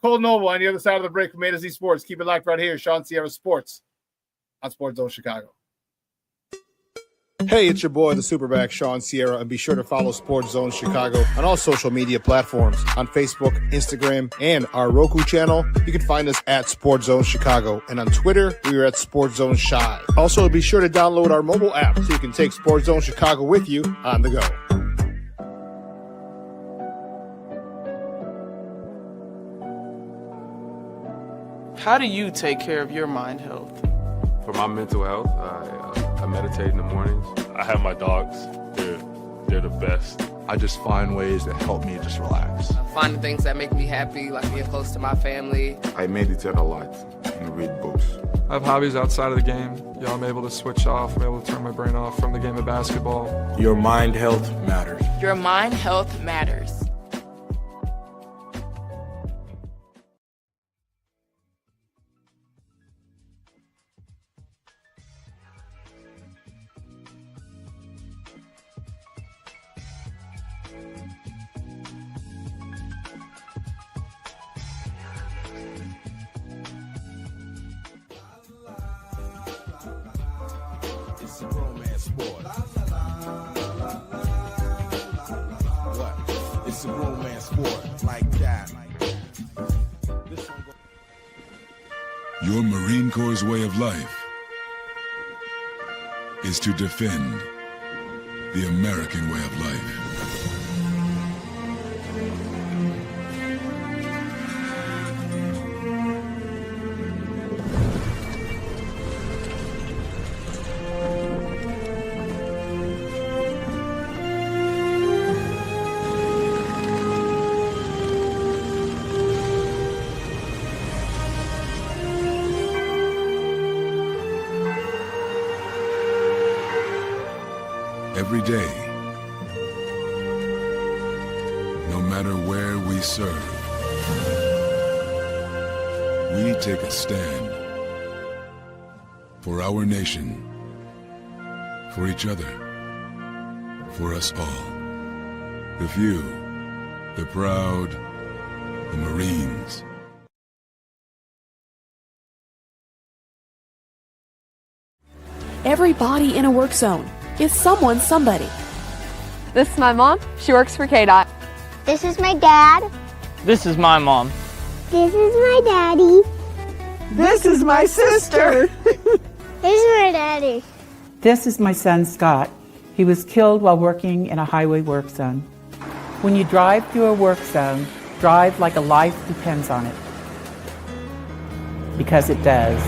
Kole Nole on the other side of the break from A to Z Sports. Keep it locked right here. Shawn Sierra Sports on Sports Zone Chicago. Hey, it's your boy, the SuperBack, Shawn Sierra, and be sure to follow Sports Zone Chicago on all social media platforms, on Facebook, Instagram, and our Roku channel. You can find us at Sports Zone Chicago, and on Twitter, we are at Sports Zone Shy. Also, be sure to download our mobile app so you can take Sports Zone Chicago with you on the go. How do you take care of your mind health? For my mental health, I meditate in the mornings. I have my dogs. They're the best. I just find ways that help me just relax. Finding things that make me happy, like being close to my family. I meditate a lot and read books. I have hobbies outside of the game. I'm able to switch off. I'm able to turn my brain off from the game of basketball. Your mind health matters. Your mind health matters. It's a romance sport. What? It's a romance sport like that. Your Marine Corps' way of life is to defend the American way of life. Every day, no matter where we serve, we take a stand for our nation, for each other, for us all. The few, the proud, the Marines. Everybody in a work zone is someone somebody. This is my mom. She works for KDOT. This is my dad. This is my mom. This is my daddy. This is my sister. This is my daddy. This is my son, Scott. He was killed while working in a highway work zone. When you drive through a work zone, drive like a life depends on it. Because it does.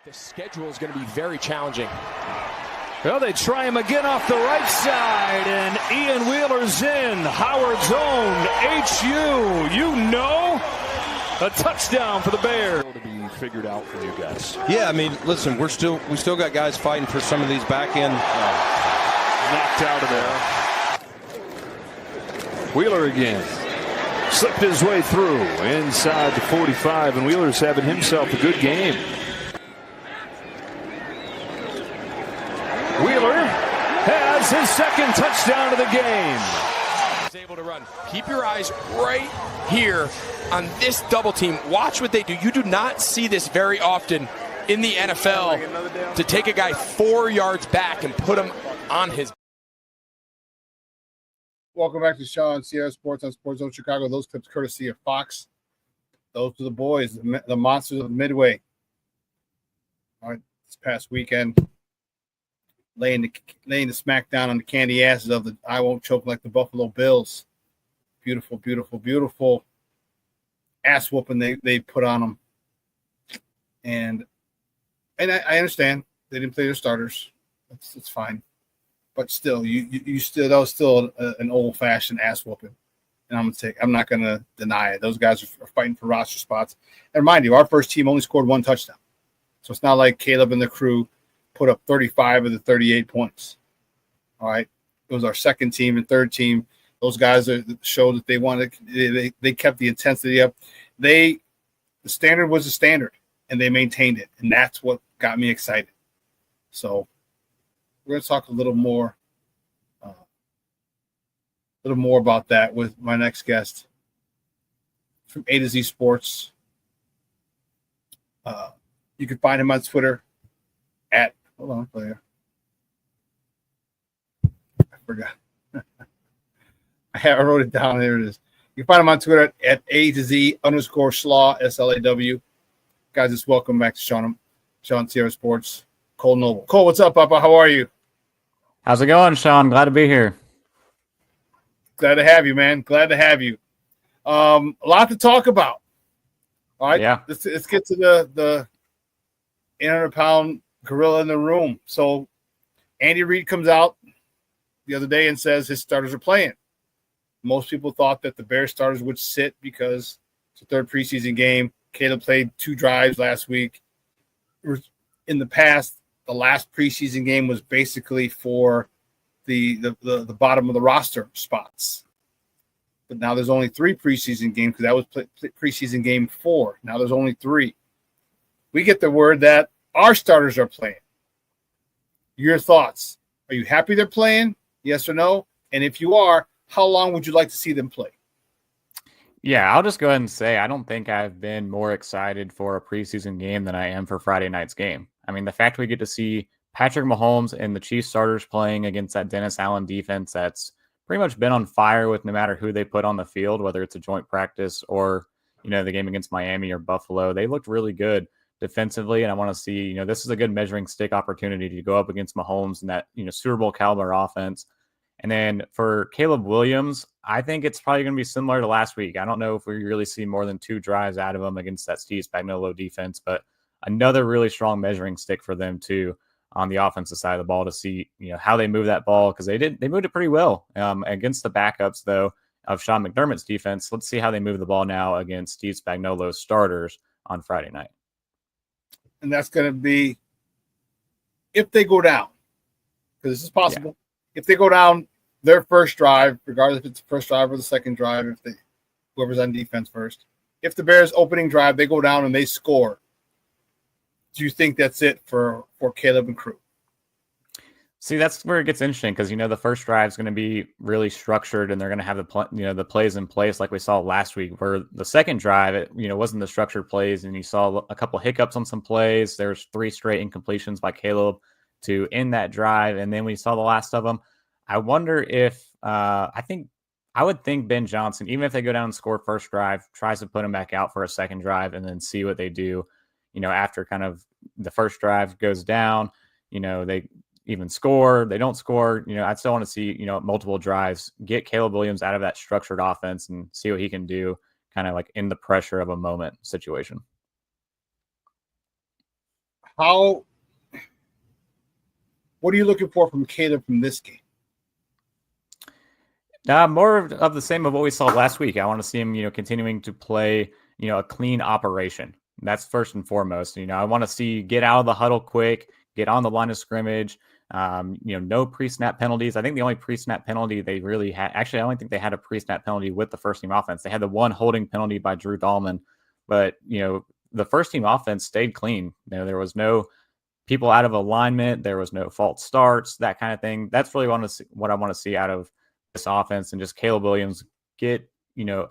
The schedule is going to be very challenging. Well, they try him again off the right side, and Ian Wheeler's in. Howard's own HU, a touchdown for the Bears. To be figured out for you guys. Yeah, I mean, listen, we still got guys fighting for some of these back end. Knocked out of there. Wheeler again. Slipped his way through inside the 45, and Wheeler's having himself a good game. Wheeler has his second touchdown of the game. He's able to run. Keep your eyes right here on this double team. Watch what they do. You do not see this very often in the NFL, to take a guy 4 yards back and put him on his. Welcome back to ShawnSierraSports on Sports Zone Chicago. Those clips courtesy of Fox. Those are the boys, the monsters of Midway. All right, this past weekend, laying the smack down on the candy asses of the I Won't Choke Like the Buffalo Bills. Beautiful, beautiful, beautiful ass whooping they put on them. And I understand they didn't play their starters. It's fine. But still, that was still an old-fashioned ass whooping. And I'm not gonna deny it. Those guys are fighting for roster spots. And mind you, our first team only scored one touchdown. So it's not like Caleb and the crew put up 35 of the 38 points. All right. It was our second team and third team. Those guys showed that they wanted, they kept the intensity up. The standard was the standard, and they maintained it. And that's what got me excited. So we're going to talk a little more about that with my next guest from A to Z Sports. You can find him on Twitter at, hold on, player. I forgot. I wrote it down. There it is. You can find him on Twitter at A to Z _Slaw, SLAW. Guys, just welcome back to Shawn Sierra Sports. Kole Nole. Cole, what's up, Papa? How are you? How's it going, Shawn? Glad to be here. Glad to have you, man. Glad to have you. A lot to talk about. All right. Yeah. Let's get to the 800-pound gorilla in the room. So Andy Reid comes out the other day and says his starters are playing. Most people thought that the Bears starters would sit because it's a third preseason game. Caleb played 2 drives last week. In the past, the last preseason game was basically for the bottom of the roster spots. But now there's only 3 preseason games because that was preseason game 4. Now there's only 3. We get the word that our starters are playing. Your thoughts? Are you happy they're playing? Yes or no? And if you are, how long would you like to see them play? Yeah, I'll just go ahead and say I don't think I've been more excited for a preseason game than I am for Friday night's game. I mean, the fact we get to see Patrick Mahomes and the Chiefs starters playing against that Dennis Allen defense that's pretty much been on fire with no matter who they put on the field, whether it's a joint practice or, the game against Miami or Buffalo. They looked really good defensively, and I want to see, this is a good measuring stick opportunity to go up against Mahomes and that, Super Bowl caliber offense. And then for Caleb Williams, I think it's probably going to be similar to last week. I don't know if we really see more than 2 drives out of him against that Steve Spagnuolo defense, but another really strong measuring stick for them too on the offensive side of the ball to see, how they move that ball, because they moved it pretty well against the backups though of Sean McDermott's defense. Let's see how they move the ball now against Steve Spagnuolo's starters on Friday night. And that's going to be if they go down, because this is possible. Yeah. If they go down their first drive, regardless if it's the first drive or the second drive, whoever's on defense first, if the Bears' opening drive, they go down and they score, do you think that's it for Caleb and crew? See, that's where it gets interesting because, the first drive is going to be really structured and they're going to have the plays in place like we saw last week, where the second drive, it wasn't the structured plays, and you saw a couple hiccups on some plays. There's 3 straight incompletions by Caleb to end that drive, and then we saw the last of them. I wonder if I would think Ben Johnson, even if they go down and score first drive, tries to put him back out for a second drive and then see what they do, after kind of the first drive goes down, they even score, they don't score, I still want to see, multiple drives, get Caleb Williams out of that structured offense and see what he can do kind of like in the pressure of a moment situation. What are you looking for from Caleb from this game? More of the same of what we saw last week. I want to see him, continuing to play, a clean operation. That's first and foremost. I want to see get out of the huddle quick, get on the line of scrimmage. No pre-snap penalties. I think the only pre-snap penalty they really had, actually, I don't think they had a pre-snap penalty with the first team offense. They had the one holding penalty by Drew Dahlman, but the first team offense stayed clean. There was no people out of alignment. There was no false starts, that kind of thing. That's really what I want to see out of this offense, and just Caleb Williams get,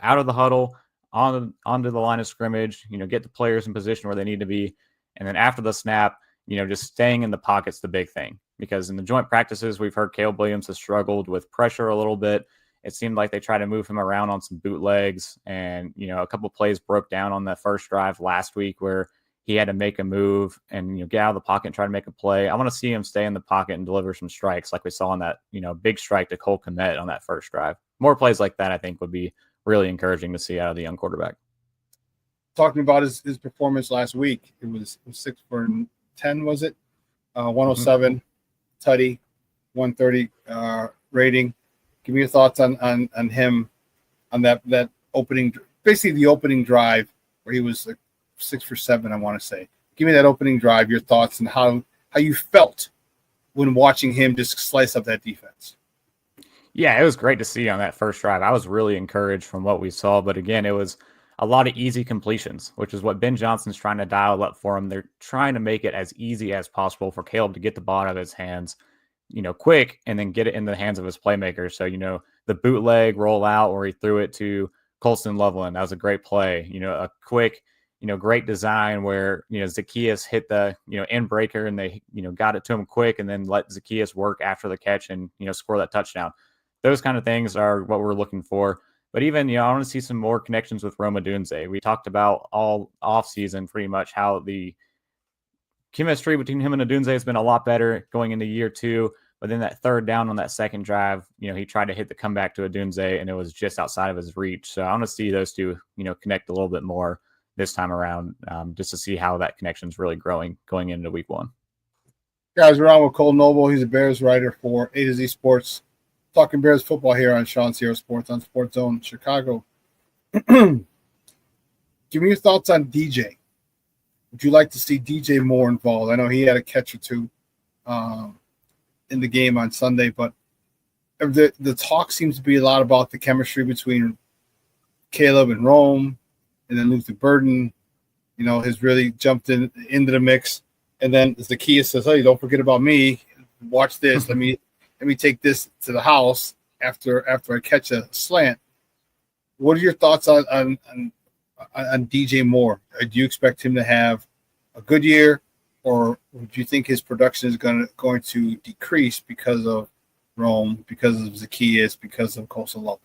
out of the huddle, onto the line of scrimmage, get the players in position where they need to be. And then after the snap, just staying in the pocket's the big thing, because in the joint practices, we've heard Caleb Williams has struggled with pressure a little bit. It seemed like they tried to move him around on some bootlegs, and, a couple plays broke down on that first drive last week where he had to make a move and, get out of the pocket and try to make a play. I want to see him stay in the pocket and deliver some strikes like we saw on that, big strike to Cole Kmet on that first drive. More plays like that, I think, would be really encouraging to see out of the young quarterback. Talking about his performance last week, it was 6 for 10, was it? 107 tutty, 130 rating. Give me your thoughts on him on that opening, basically the opening drive where he was like 6 for 7, I want to say. Give me that opening drive, your thoughts, and how you felt when watching him just slice up that defense. Yeah, it was great to see on that first drive. I was really encouraged from what we saw, but again, it was a lot of easy completions, which is what Ben Johnson's trying to dial up for him. They're trying to make it as easy as possible for Caleb to get the ball out of his hands, quick, and then get it in the hands of his playmakers. So, the bootleg roll out where he threw it to Colston Loveland, that was a great play. A quick, great design where, Zacchaeus hit the, end breaker, and they, got it to him quick, and then let Zacchaeus work after the catch and, score that touchdown. Those kind of things are what we're looking for. But even, I want to see some more connections with Rome Odunze. We talked about all offseason pretty much how the chemistry between him and Odunze has been a lot better going into year 2. But then that third down on that second drive, he tried to hit the comeback to Odunze, and it was just outside of his reach. So I want to see those two, connect a little bit more this time around, just to see how that connection is really growing going into week 1. Guys, we're on with Kole Nole. He's a Bears writer for A to Z Sports. Talking Bears football here on ShawnSierraSports on Sports Zone Chicago. Give me your thoughts on DJ. Would you like to see DJ more involved? I know he had a catch or two in the game on Sunday, but the talk seems to be a lot about the chemistry between Caleb and Rome, and then Luther Burden, has really jumped into the mix. And then Zacchaeus says, "Hey, don't forget about me. Watch this. Let me take this to the house after I catch a slant." What are your thoughts on DJ Moore? Do you expect him to have a good year, or do you think his production is going to decrease because of Rome, because of Zacchaeus, because of Kole Nole?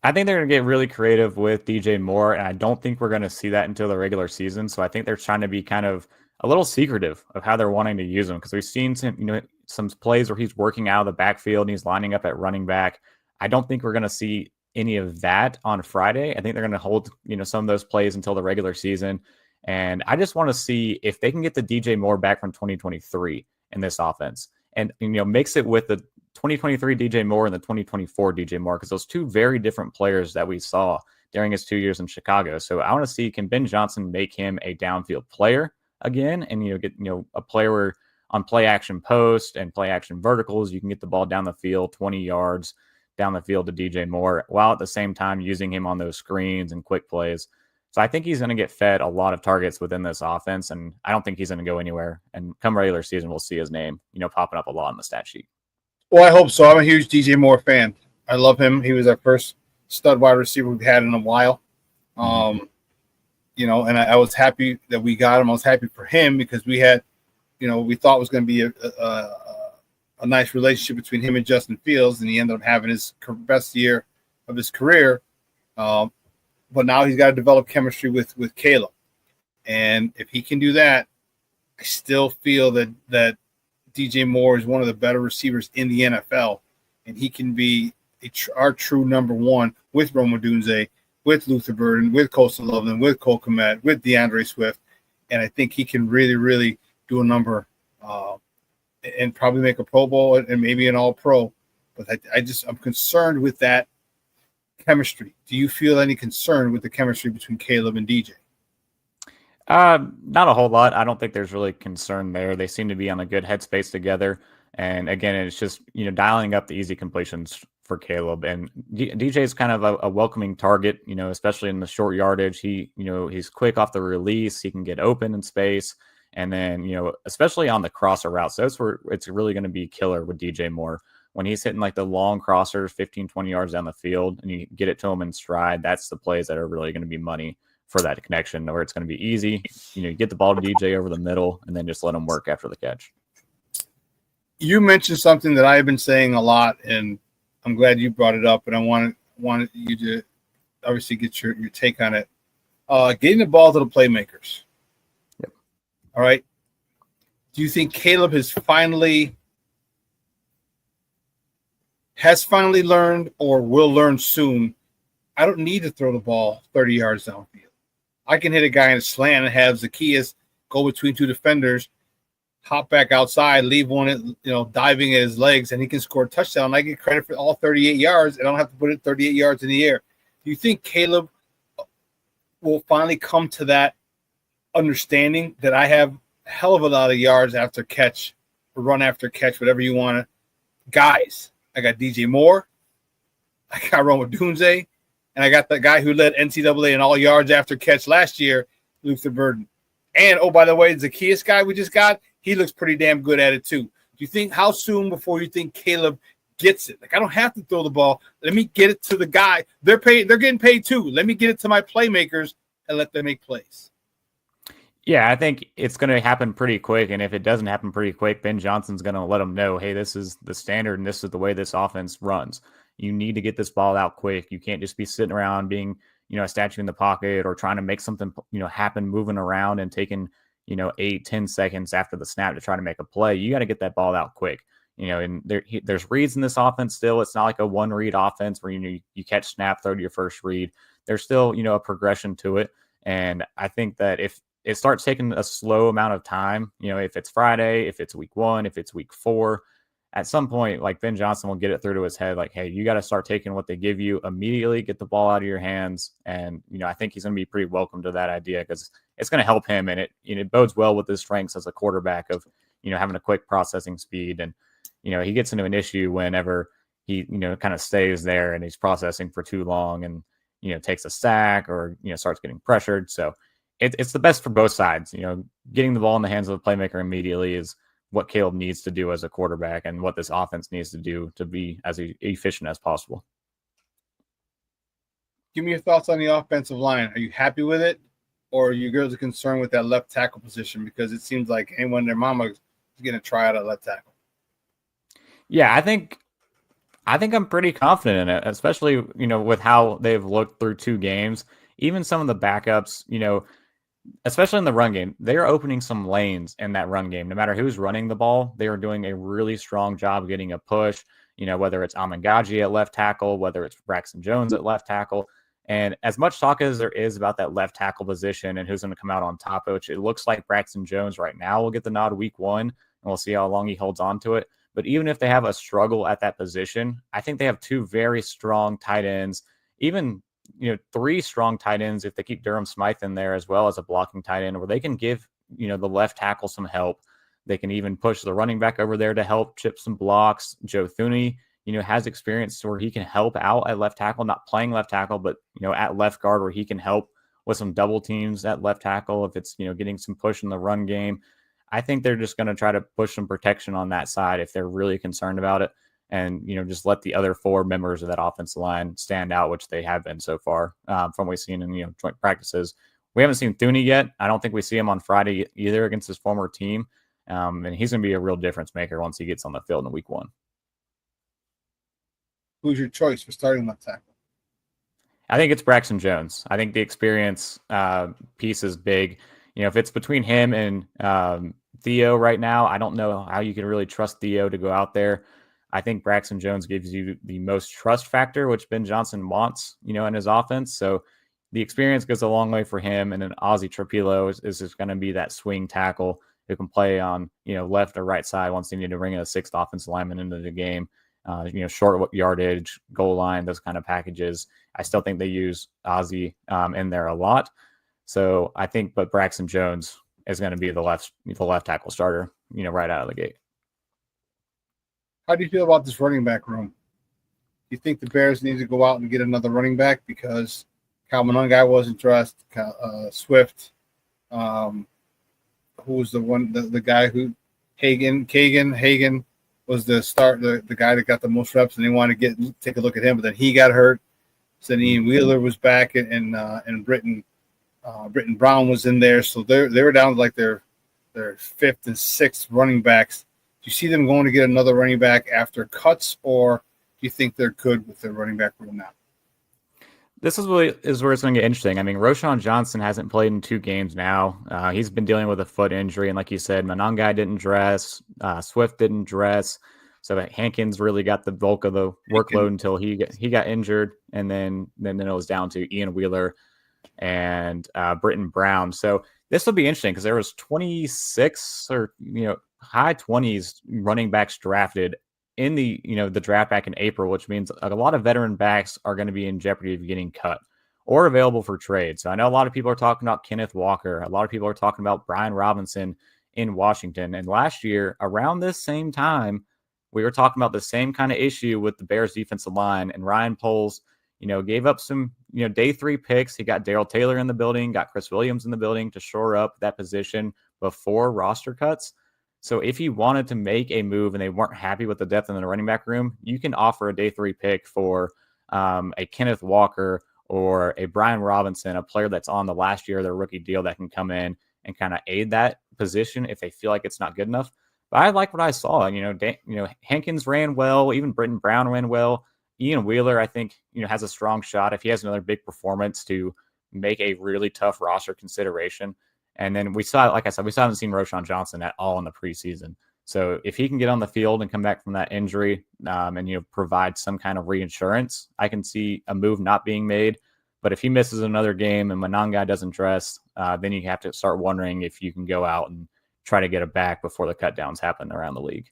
I think they're going to get really creative with DJ Moore, and I don't think we're going to see that until the regular season. So I think they're trying to be kind of a little secretive of how they're wanting to use him, because we've seen some plays where he's working out of the backfield and he's lining up at running back. I don't think we're going to see any of that on Friday. I think they're going to hold some of those plays until the regular season, and I just want to see if they can get the DJ Moore back from 2023 in this offense, and mix it with the 2023 DJ Moore and the 2024 DJ Moore, because those two very different players that we saw during his 2 years in Chicago. So I want to see, can Ben Johnson make him a downfield player again, and get a player where on play action post and play action verticals you can get the ball down the field 20 yards down the field to DJ Moore, while at the same time using him on those screens and quick plays. So I think he's going to get fed a lot of targets within this offense, and I don't think he's going to go anywhere. And come regular season, we'll see his name, popping up a lot on the stat sheet. Well, I hope so. I'm a huge DJ Moore fan. I love him. He was our first stud wide receiver we've had in a while. And I was happy that we got him. I was happy for him because we had, we thought it was going to be a nice relationship between him and Justin Fields, and he ended up having his best year of his career. But now he's got to develop chemistry with Caleb. And if he can do that, I still feel that DJ Moore is one of the better receivers in the NFL, and he can be our true number one with Rome Odunze, with Luther Burden, with Kole Nole, with Cole Kmet, with DeAndre Swift. And I think he can really, really do a number and probably make a Pro Bowl and maybe an All-Pro. But I'm concerned with that chemistry. Do you feel any concern with the chemistry between Caleb and DJ? Not a whole lot. I don't think there's really concern there. They seem to be on a good headspace together. And again, it's just, dialing up the easy completions for Caleb. And DJ is kind of a welcoming target, especially in the short yardage. He's quick off the release. He can get open in space. And then, especially on the crosser routes, that's where it's really going to be killer with DJ Moore. When he's hitting like the long crossers, 15, 20 yards down the field, and you get it to him in stride, that's the plays that are really going to be money for that connection, where it's going to be easy. You get the ball to DJ over the middle and then just let him work after the catch. You mentioned something that I've been saying a lot, and I'm glad you brought it up, and I wanted you to obviously get your take on it. Getting the ball to the playmakers. Yep. All right. Do you think Caleb has finally learned or will learn soon? I don't need to throw the ball 30 yards downfield. I can hit a guy in a slant and have Zacchaeus go between two defenders, hop back outside, leave one, diving at his legs, and he can score a touchdown. I get credit for all 38 yards, and I don't have to put it 38 yards in the air. Do you think Caleb will finally come to that understanding that I have a hell of a lot of yards after catch, or run after catch, whatever you want to? Guys, I got DJ Moore, I got Rome Odunze, and I got the guy who led NCAA in all yards after catch last year, Luther Burden. And, oh, by the way, Zacchaeus guy we just got, he looks pretty damn good at it too. Do you think, how soon before you think Caleb gets it? Like, I don't have to throw the ball. Let me get it to the guy. They're getting paid too. Let me get it to my playmakers and let them make plays. Yeah, I think it's going to happen pretty quick. And if it doesn't happen pretty quick, Ben Johnson's going to let them know, hey, this is the standard and this is the way this offense runs. You need to get this ball out quick. You can't just be sitting around being, a statue in the pocket or trying to make something, happen, moving around and taking, 8-10 seconds after the snap to try to make a play. You got to get that ball out quick. And there's reads in this offense still. It's not like a one read offense where, you catch snap, throw to your first read. There's still, a progression to it. And I think that if it starts taking a slow amount of time, if it's Friday, if it's week 1, if it's week 4, at some point, like Ben Johnson will get it through to his head, like, hey, you got to start taking what they give you immediately, get the ball out of your hands. And, I think he's going to be pretty welcome to that idea because it's going to help him. And it bodes well with his strengths as a quarterback of, having a quick processing speed. And, he gets into an issue whenever he, kind of stays there and he's processing for too long and, takes a sack or, starts getting pressured. So it's the best for both sides. Getting the ball in the hands of the playmaker immediately is what Caleb needs to do as a quarterback and what this offense needs to do to be as efficient as possible. Give me your thoughts on the offensive line. Are you happy with it, or are you girls concerned with that left tackle position? Because it seems like anyone and their mama is going to try out at left tackle. Yeah, I think I'm pretty confident in it, especially, with how they've looked through 2 games. Even some of the backups, especially in the run game, they are opening some lanes in that run game. No matter who's running the ball, they are doing a really strong job getting a push, whether it's Amangaji at left tackle, whether it's Braxton Jones at left tackle. And as much talk as there is about that left tackle position and who's going to come out on top, which it looks like Braxton Jones right now will get the nod week 1, and we'll see how long he holds on to it. But even if they have a struggle at that position, I think they have 2 very strong tight ends, even 3 strong tight ends if they keep Durham Smythe in there as well as a blocking tight end, where they can give the left tackle some help. They can even push the running back over there to help chip some blocks. Joe Thuney, has experience where he can help out at left tackle, not playing left tackle, but at left guard where he can help with some double teams at left tackle if it's getting some push in the run game. I think they're just going to try to push some protection on that side if they're really concerned about it, and just let the other 4 members of that offensive line stand out, which they have been so far from what we've seen in joint practices. We haven't seen Thuney yet. I don't think we see him on Friday either against his former team, and he's going to be a real difference maker once he gets on the field in week 1. Who's your choice for starting left tackle? I think it's Braxton Jones. I think the experience piece is big. If it's between him and Theo right now, I don't know how you can really trust Theo to go out there. I think Braxton Jones gives you the most trust factor, which Ben Johnson wants, in his offense. So the experience goes a long way for him. And then Ozzie Trapilo is just going to be that swing tackle who can play on, left or right side once they need to bring in a 6th offensive lineman into the game. Short yardage, goal line, those kind of packages. I still think they use Ozzie in there a lot. So I think, but Braxton Jones is going to be the left tackle starter, right out of the gate. How do you feel about this running back room? Do you think the Bears need to go out and get another running back because Kalmanungai wasn't dressed? Swift, who was the guy who Hagen was the guy that got the most reps, and they wanted to take a look at him, but then he got hurt. So then Ian Wheeler was back, and Britton Brown was in there, so they were down to like their 5th and 6th running backs. Do you see them going to get another running back after cuts, or do you think they're good with their running back room now? This is where it's going to get interesting. I mean, Roschon Johnson hasn't played in 2 games now. He's been dealing with a foot injury, and like you said, Monangai didn't dress, Swift didn't dress, so Hankins really got the bulk of the workload until he got injured, and then it was down to Ian Wheeler and Britton Brown. So this will be interesting because there was 26 or high 20s running backs drafted in the the draft back in April, which means a lot of veteran backs are going to be in jeopardy of getting cut or available for trade. So I know a lot of people are talking about Kenneth Walker. A lot of people are talking about Brian Robinson in Washington. And last year, around this same time, we were talking about the same kind of issue with the Bears defensive line. And Ryan Poles, gave up some, day 3 picks. He got Darrell Taylor in the building, got Chris Williams in the building to shore up that position before roster cuts. So if you wanted to make a move and they weren't happy with the depth in the running back room, you can offer a day 3 pick for a Kenneth Walker or a Brian Robinson, a player that's on the last year of their rookie deal that can come in and kind of aid that position if they feel like it's not good enough. But I like what I saw. Hankins ran well. Even Britton Brown ran well. Ian Wheeler, I think, has a strong shot if he has another big performance to make a really tough roster consideration. And then we saw, like I said, we still haven't seen Roschon Johnson at all in the preseason. So if he can get on the field and come back from that injury and provide some kind of reinsurance, I can see a move not being made. But if he misses another game and Monangai doesn't dress, then you have to start wondering if you can go out and try to get it back before the cut downs happen around the league.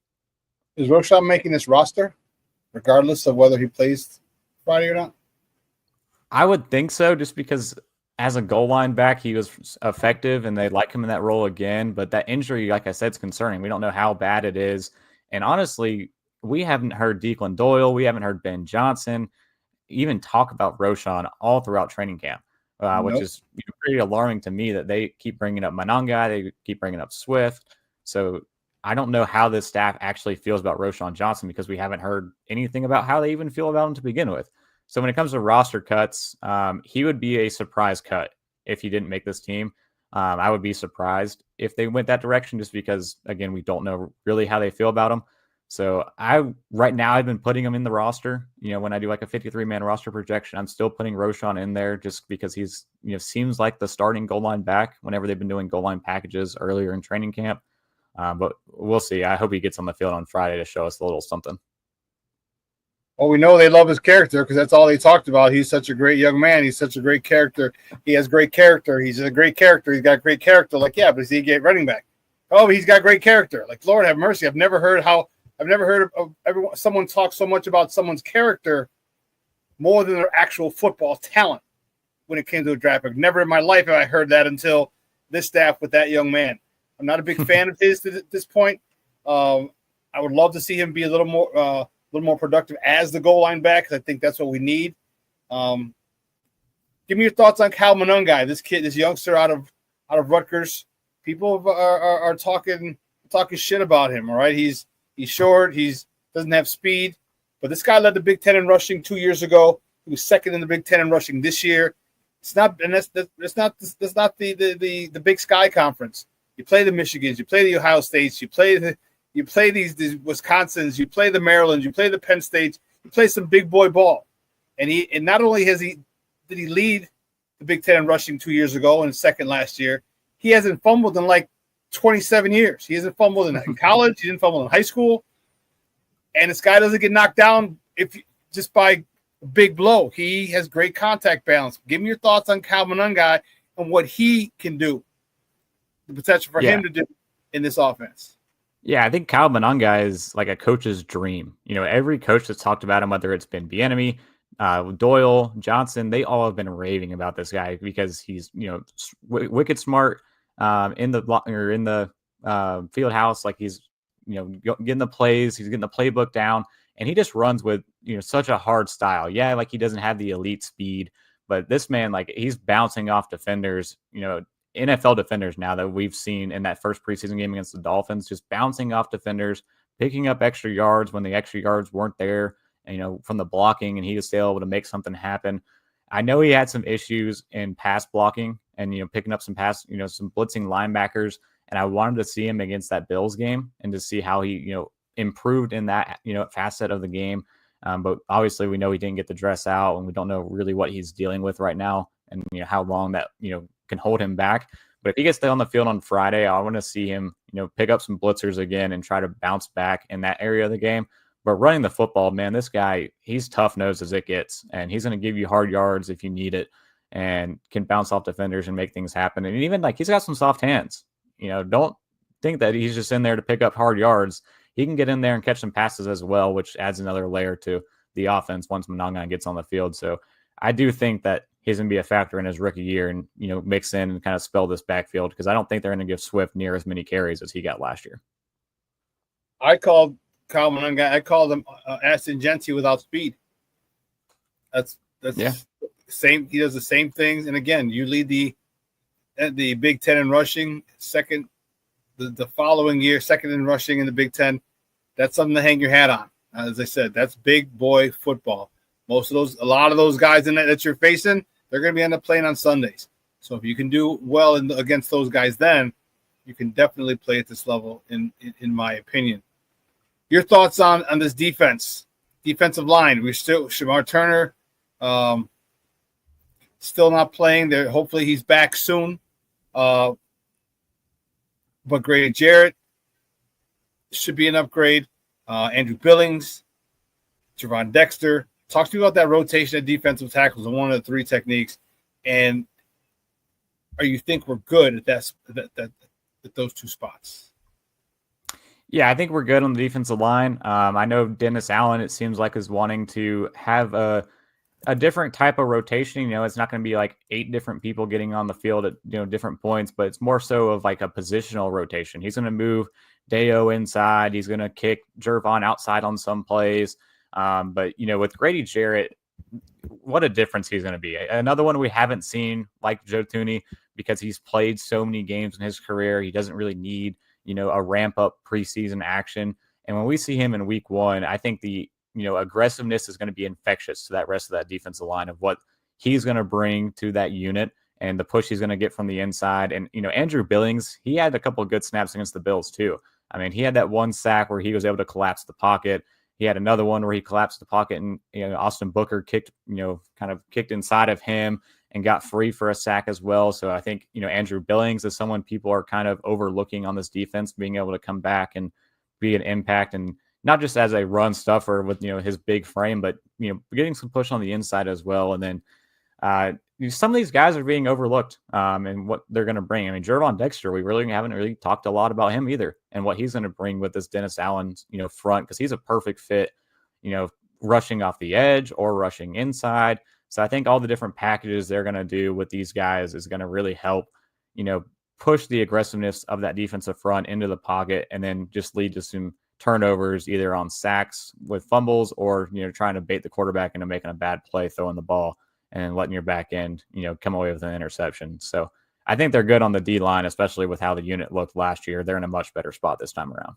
Is Roschon making this roster, regardless of whether he plays Friday or not? I would think so, just because as a goal line back, he was effective and they like him in that role again. But that injury, like I said, is concerning. We don't know how bad it is. And honestly, we haven't heard Declan Doyle. We haven't heard Ben Johnson even talk about Roschon all throughout training camp, which is pretty alarming to me that they keep bringing up Monangai. They keep bringing up Swift. So I don't know how this staff actually feels about Roschon Johnson because we haven't heard anything about how they even feel about him to begin with. So when it comes to roster cuts, he would be a surprise cut if he didn't make this team. I would be surprised if they went that direction just because, again, we don't know really how they feel about him. So right now I've been putting him in the roster. When I do like a 53-man roster projection, I'm still putting Roschon in there just because he's, seems like the starting goal line back whenever they've been doing goal line packages earlier in training camp. But we'll see. I hope he gets on the field on Friday to show us a little something. Well, we know they love his character because that's all they talked about. He's such a great young man. He's such a great character. He has great character. He's a great character. He's got great character. Like, yeah, but is he a great running back? Oh, he's got great character. Like, Lord have mercy. I've never heard of someone talk so much about someone's character more than their actual football talent when it came to a draft pick. Never in my life have I heard that until this staff with that young man. I'm not a big fan of his at this point. I would love to see him be a little more productive as the goal line back, because I think that's what we need. Give me your thoughts on Kole Nole, this youngster out of Rutgers. People are talking shit about him. All right, he's short. Doesn't have speed, but this guy led the Big Ten in rushing 2 years ago. He was second in the Big Ten in rushing this year. It's not, and that's not the Big Sky Conference. You play the Michigans, you play the Ohio States, you play these Wisconsins, you play the Marylands, you play the Penn States, you play some big boy ball. And not only did he lead the Big Ten in rushing 2 years ago and second last year, he hasn't fumbled in like 27 years. He hasn't fumbled in college, he didn't fumble in high school. And this guy doesn't get knocked down just by a big blow. He has great contact balance. Give me your thoughts on Kole Nole and what he can do, the potential for him to do in this offense. Yeah, I think Kole Nole is like a coach's dream. Every coach that's talked about him, whether it's been Bieniemy, Doyle, Johnson, they all have been raving about this guy because he's wicked smart in the field house. Like he's getting the plays, he's getting the playbook down, and he just runs with such a hard style. Yeah, like he doesn't have the elite speed, but this man, like, he's bouncing off defenders. NFL defenders now that we've seen in that first preseason game against the Dolphins, just bouncing off defenders, picking up extra yards when the extra yards weren't there, from the blocking, and he was still able to make something happen. I know he had some issues in pass blocking and, picking up some some blitzing linebackers, and I wanted to see him against that Bills game and to see how he, improved in that, facet of the game. But obviously we know he didn't get the dress out, and we don't know really what he's dealing with right now and, how long that, can hold him back. But if he gets on the field on Friday, I want to see him, pick up some blitzers again and try to bounce back in that area of the game. But running the football, man, this guy, he's tough-nosed as it gets, and he's going to give you hard yards if you need it and can bounce off defenders and make things happen. And even, like, he's got some soft hands. Don't think that he's just in there to pick up hard yards. He can get in there and catch some passes as well, which adds another layer to the offense once Monangan gets on the field. So I do think that he's going to be a factor in his rookie year and, mix in and kind of spell this backfield, because I don't think they're going to give Swift near as many carries as he got last year. I called Kole Nole. I called him Aston Genty without speed. That's same. He does the same things. And again, you lead the Big Ten in rushing, second the following year, second in rushing in the Big Ten. That's something to hang your hat on. As I said, that's big boy football. A lot of those guys in that you're facing, they're going to be end up playing on Sundays. So if you can do well against those guys, then you can definitely play at this level, in my opinion. Your thoughts on this defensive line? We're still Shamar Turner, still not playing there. Hopefully he's back soon. But Grady Jarrett should be an upgrade. Andrew Billings, Gervon Dexter. Talk to me about that rotation of defensive tackles and one of the three techniques. And are you think we're good at those two spots? Yeah, I think we're good on the defensive line. I know Dennis Allen, it seems like, is wanting to have a different type of rotation. It's not going to be like 8 different people getting on the field at different points, but it's more so of like a positional rotation. He's going to move Deo inside. He's going to kick Gervon outside on some plays. But with Grady Jarrett, what a difference he's going to be. Another one we haven't seen like Joe Thuney, because he's played so many games in his career. He doesn't really need a ramp up preseason action. And when we see him in week 1, I think the aggressiveness is going to be infectious to that rest of that defensive line of what he's going to bring to that unit and the push he's going to get from the inside. And, Andrew Billings, he had a couple of good snaps against the Bills too. I mean, he had that one sack where he was able to collapse the pocket. He had another one where he collapsed the pocket, and Austin Booker kicked inside of him and got free for a sack as well. So I think Andrew Billings is someone people are kind of overlooking on this defense, being able to come back and be an impact, and not just as a run stuffer with his big frame, but getting some push on the inside as well. And then some of these guys are being overlooked and what they're going to bring. I mean, Gervon Dexter, we really haven't really talked a lot about him either, and what he's going to bring with this Dennis Allen front, because he's a perfect fit, rushing off the edge or rushing inside. So I think all the different packages they're going to do with these guys is going to really help, push the aggressiveness of that defensive front into the pocket, and then just lead to some turnovers, either on sacks with fumbles or, trying to bait the quarterback into making a bad play, throwing the ball and letting your back end, come away with an interception. So I think they're good on the D line, especially with how the unit looked last year. They're in a much better spot this time around.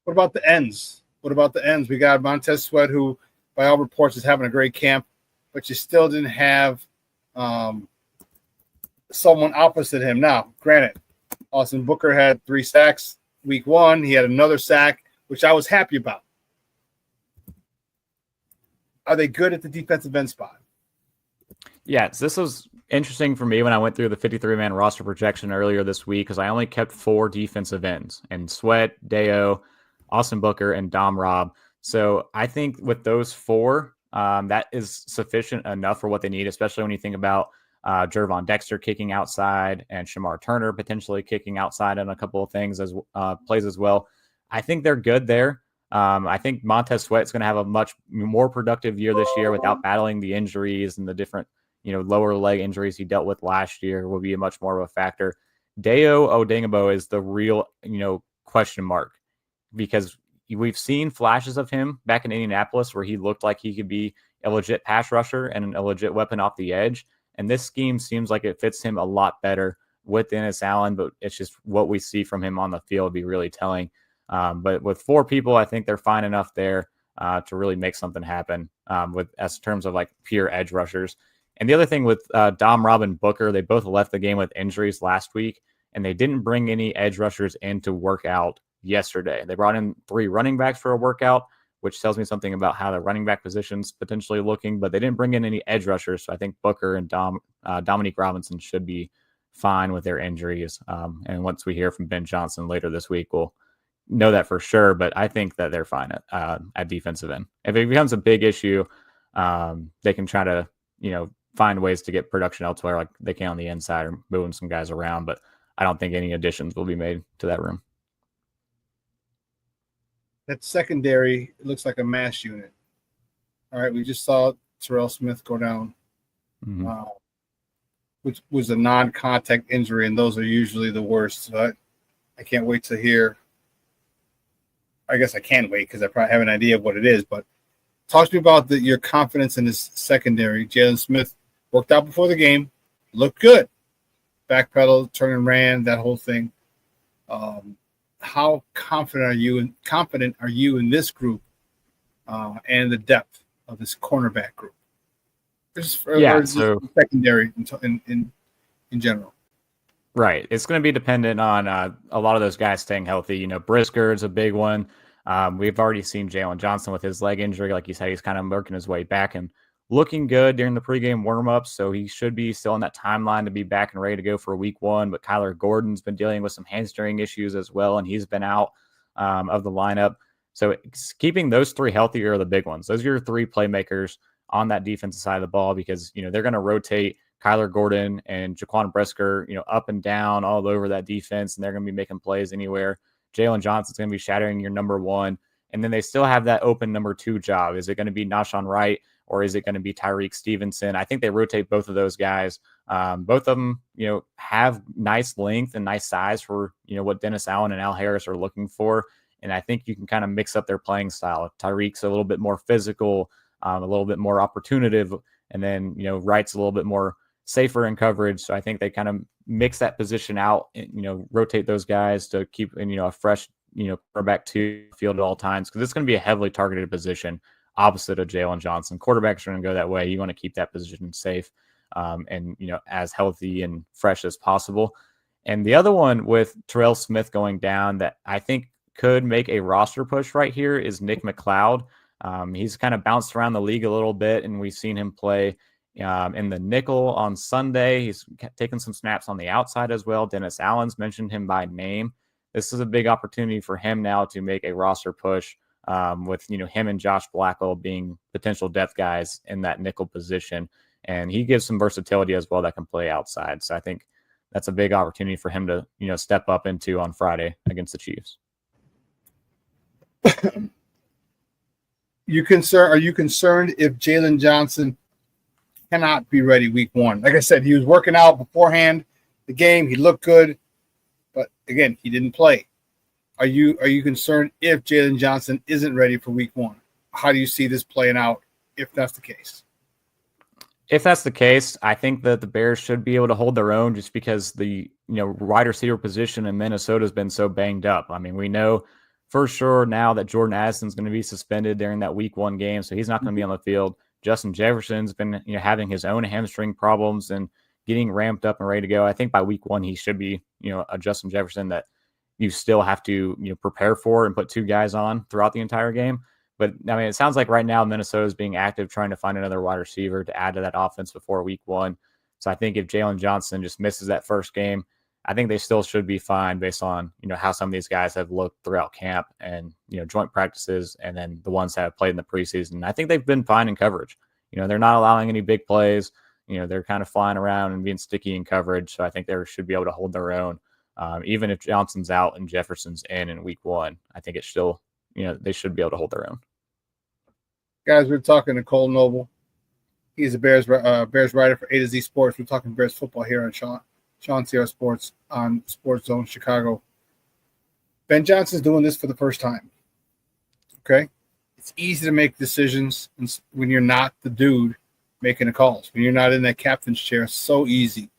What about the ends? We got Montez Sweat, who by all reports is having a great camp, but you still didn't have someone opposite him. Now, granted, Austin Booker had 3 sacks week 1. He had another sack, which I was happy about. Are they good at the defensive end spot? Yes, this was interesting for me when I went through the 53-man roster projection earlier this week, because I only kept 4 defensive ends, and Sweat, Deo, Austin Booker, and Dom Robb. So I think with those 4, that is sufficient enough for what they need, especially when you think about Gervon Dexter kicking outside and Shamar Turner potentially kicking outside on a couple of things as plays as well. I think they're good there. I think Montez Sweat's going to have a much more productive year this year without battling the injuries and the different, lower leg injuries he dealt with last year will be a much more of a factor. Deo Odengabo is the real, question mark, because we've seen flashes of him back in Indianapolis where he looked like he could be a legit pass rusher and a legit weapon off the edge. And this scheme seems like it fits him a lot better with Dennis Allen, but it's just what we see from him on the field be really telling. But with 4 people, I think they're fine enough there to really make something happen as terms of like pure edge rushers. And the other thing with Dom, Robb, and Booker, they both left the game with injuries last week, and they didn't bring any edge rushers in to work out yesterday. They brought in 3 running backs for a workout, which tells me something about how the running back position's potentially looking, but they didn't bring in any edge rushers. So I think Booker and Dominique Robinson should be fine with their injuries. And once we hear from Ben Johnson later this week, we'll know that for sure, but I think that they're fine at defensive end. If it becomes a big issue, they can try to, find ways to get production elsewhere, like they can on the inside or moving some guys around, but I don't think any additions will be made to that room. That secondary looks like a mass unit. All right, we just saw Terrell Smith go down, which was a non-contact injury, and those are usually the worst. So I can't wait to hear. I guess I can wait because I probably have an idea of what it is, but talk to me about your confidence in this secondary. Jalen Smith worked out before the game, looked good. Backpedal, turn and ran, that whole thing. How confident are you in this group and the depth of this cornerback group? So secondary in general. Right. It's going to be dependent on a lot of those guys staying healthy. Brisker is a big one. We've already seen Jalen Johnson with his leg injury. Like you said, he's kind of working his way back and looking good during the pregame warm-ups. So he should be still on that timeline to be back and ready to go for week 1. But Kyler Gordon's been dealing with some hamstring issues as well, and he's been out of the lineup. So keeping those 3 healthy are the big ones. Those are your 3 playmakers on that defensive side of the ball, because, they're going to rotate Kyler Gordon and Jaquan Brisker, up and down all over that defense, and they're going to be making plays anywhere. Jalen Johnson's going to be shattering your number 1. And then they still have that open number 2 job. Is it going to be Nahshon Wright or is it going to be Tyreek Stevenson? I think they rotate both of those guys. Both of them, have nice length and nice size for, what Dennis Allen and Al Harris are looking for. And I think you can kind of mix up their playing style. Tyreek's a little bit more physical, a little bit more opportunative. And then, Wright's a little bit more safer in coverage. So I think they kind of mix that position out and, rotate those guys to keep, a fresh, quarterback 2 field at all times, because it's going to be a heavily targeted position opposite of Jalen Johnson. Quarterbacks are going to go that way. You want to keep that position safe and, as healthy and fresh as possible. And the other one with Terrell Smith going down that I think could make a roster push right here is Nick McLeod. He's kind of bounced around the league a little bit, and we've seen him play in the nickel on Sunday. He's taken some snaps on the outside as well. Dennis Allen's mentioned him by name. This is a big opportunity for him now to make a roster push with him and Josh Blackwell being potential depth guys in that nickel position. And he gives some versatility as well that can play outside. So I think that's a big opportunity for him to step up into on Friday against the Chiefs. Are you concerned if Jalen Johnson cannot be ready week 1? Like I said, he was working out beforehand the game. He looked good, but again, he didn't play. Are you concerned if Jalen Johnson isn't ready for week 1? How do you see this playing out if that's the case? If that's the case, I think that the Bears should be able to hold their own just because the wide receiver position in Minnesota has been so banged up. I mean, we know for sure now that Jordan Addison's going to be suspended during that week 1 game, so he's not going to be on the field. Justin Jefferson's been having his own hamstring problems and getting ramped up and ready to go. I think by week 1 he should be a Justin Jefferson that you still have to prepare for and put 2 guys on throughout the entire game. But I mean, it sounds like right now Minnesota is being active trying to find another wide receiver to add to that offense before week 1. So I think if Jalen Johnson just misses that first game, I think they still should be fine based on how some of these guys have looked throughout camp and joint practices, and then the ones that have played in the preseason. I think they've been fine in coverage. They're not allowing any big plays. They're kind of flying around and being sticky in coverage. So I think they should be able to hold their own. Even if Johnson's out and Jefferson's in week 1, I think it's still, they should be able to hold their own. Guys, we're talking to Kole Nole. He's a Bears writer for A to Z Sports. We're talking Bears football here on ShawnSierraSports on Sports Zone Chicago. Ben Johnson's doing this for the first time. Okay? It's easy to make decisions when you're not the dude making the calls. When you're not in that captain's chair, it's so easy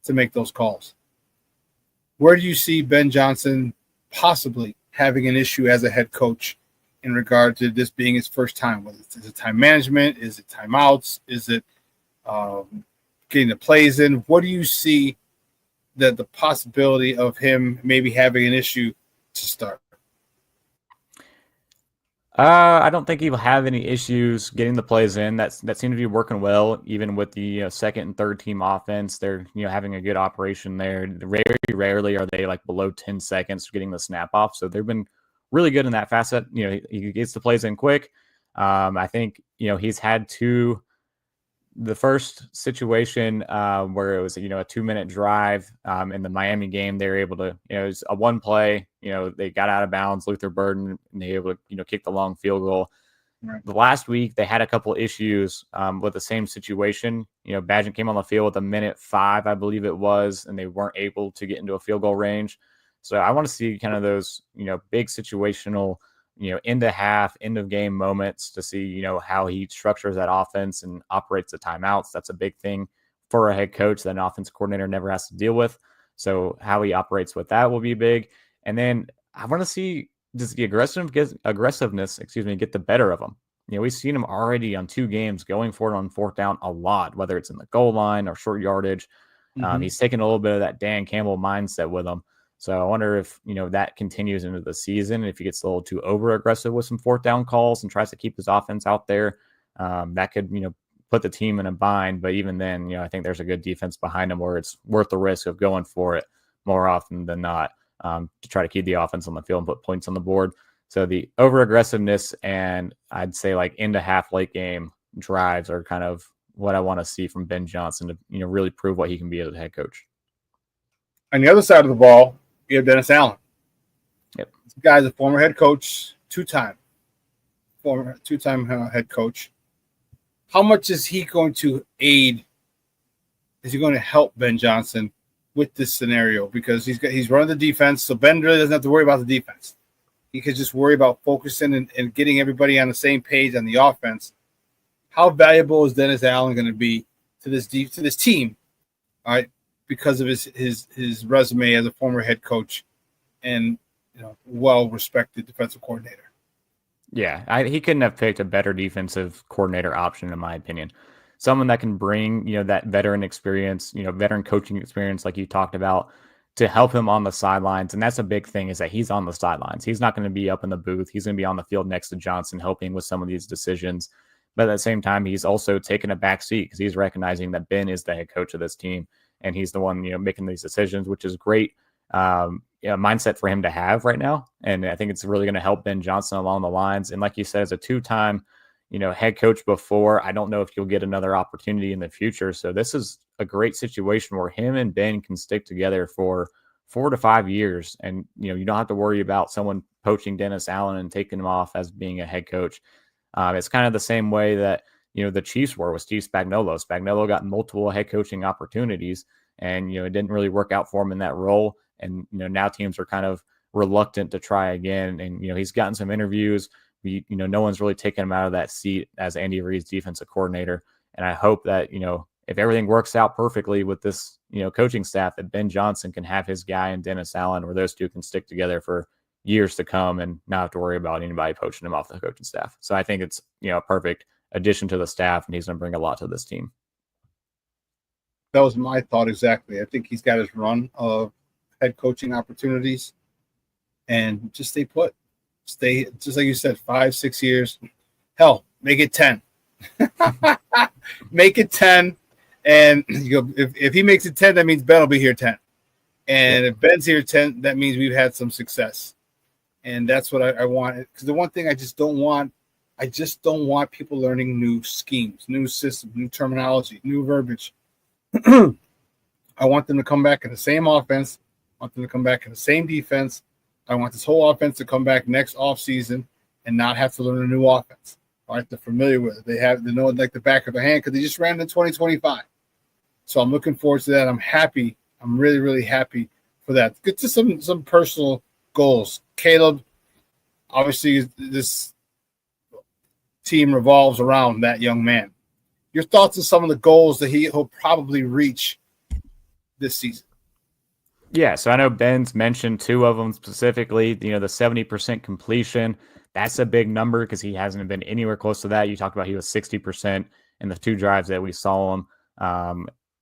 to make those calls. Where do you see Ben Johnson possibly having an issue as a head coach in regard to this being his first time? Is it time management? Is it timeouts? Is it getting the plays in? What do you see that the possibility of him maybe having an issue to start? I don't think he'll have any issues getting the plays in. That seemed to be working well, even with the second and third team offense. They're having a good operation there. Very rarely are they like below 10 seconds getting the snap off. So they've been really good in that facet. He gets the plays in quick. I think he's had the first situation where it was a 2-minute drive in the Miami game. They were able to it was a one play. They got out of bounds, Luther Burden, and they were able to kick the long field goal. Right. The last week they had a couple issues with the same situation. Badgett came on the field with 1:05, I believe it was, and they weren't able to get into a field goal range. So I want to see kind of those big situational end of half, end of game moments to see, how he structures that offense and operates the timeouts. That's a big thing for a head coach that an offense coordinator never has to deal with. So how he operates with that will be big. And then I want to see does the aggressiveness, get the better of him. We've seen him already on 2 games going for it on 4th down a lot, whether it's in the goal line or short yardage. He's taken a little bit of that Dan Campbell mindset with him. So I wonder if, that continues into the season. If he gets a little too over aggressive with some 4th down calls and tries to keep his offense out there, that could, put the team in a bind. But even then, I think there's a good defense behind him where it's worth the risk of going for it more often than not to try to keep the offense on the field and put points on the board. So the over aggressiveness and I'd say like end of half late game drives are kind of what I want to see from Ben Johnson to, really prove what he can be as a head coach. On the other side of the ball, you have Dennis Allen. Yep. This guy's a former head coach, two-time head coach. How much is he going to aid? Is he going to help Ben Johnson with this scenario? Because he's running the defense, so Ben really doesn't have to worry about the defense. He could just worry about focusing and getting everybody on the same page on the offense. How valuable is Dennis Allen going to be to this team? All right. Because of his resume as a former head coach and well-respected defensive coordinator. Yeah, he couldn't have picked a better defensive coordinator option, in my opinion. Someone that can bring, that veteran experience, veteran coaching experience like you talked about to help him on the sidelines. And that's a big thing, is that he's on the sidelines. He's not going to be up in the booth. He's going to be on the field next to Johnson, helping with some of these decisions. But at the same time, he's also taking a back seat because he's recognizing that Ben is the head coach of this team, and he's the one, making these decisions, which is great mindset for him to have right now. And I think it's really going to help Ben Johnson along the lines. And like you said, as a two-time, head coach before, I don't know if you'll get another opportunity in the future. So this is a great situation where him and Ben can stick together for 4 to 5 years. And, you don't have to worry about someone poaching Dennis Allen and taking him off as being a head coach. It's kind of the same way that, the Chiefs were with Steve Spagnuolo. Spagnuolo got multiple head coaching opportunities, and, it didn't really work out for him in that role. And, now teams are kind of reluctant to try again. And, he's gotten some interviews. No one's really taken him out of that seat as Andy Reid's defensive coordinator. And I hope that, if everything works out perfectly with this, coaching staff, that Ben Johnson can have his guy and Dennis Allen, where those two can stick together for years to come and not have to worry about anybody poaching him off the coaching staff. So I think it's, a perfect addition to the staff, and he's going to bring a lot to this team. That was my thought exactly. I think he's got his run of head coaching opportunities, and just stay put. Stay, just like you said, 5-6 years. Hell, make it 10. Make it 10. And you go, if he makes it 10, that means Ben will be here 10. And if Ben's here 10, that means we've had some success. And that's what I want. Because the one thing I just don't want people learning new schemes, new systems, new terminology, new verbiage. I want them to come back in the same offense. I want them to come back in the same defense. I want this whole offense to come back next offseason and not have to learn a new offense. All right, they're familiar with it. They know it like the back of their hand because they just ran it in 2025. So I'm looking forward to that. I'm happy. I'm really, really happy for that. Get to some personal goals. Caleb, obviously, this team revolves around that young man. Your thoughts on some of the goals that he'll probably reach this season? Yeah, so I know Ben's mentioned 2 of them specifically. The 70% completion. That's a big number because he hasn't been anywhere close to that. You talked about he was 60% in the 2 drives that we saw him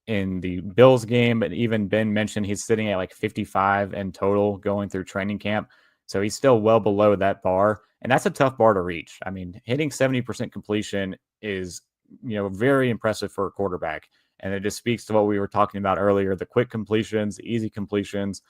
in the Bills game, but even Ben mentioned he's sitting at like 55 in total going through training camp. So he's still well below that bar, and that's a tough bar to reach. I mean, hitting 70% completion is, very impressive for a quarterback. And it just speaks to what we were talking about earlier, the quick completions, the easy completions.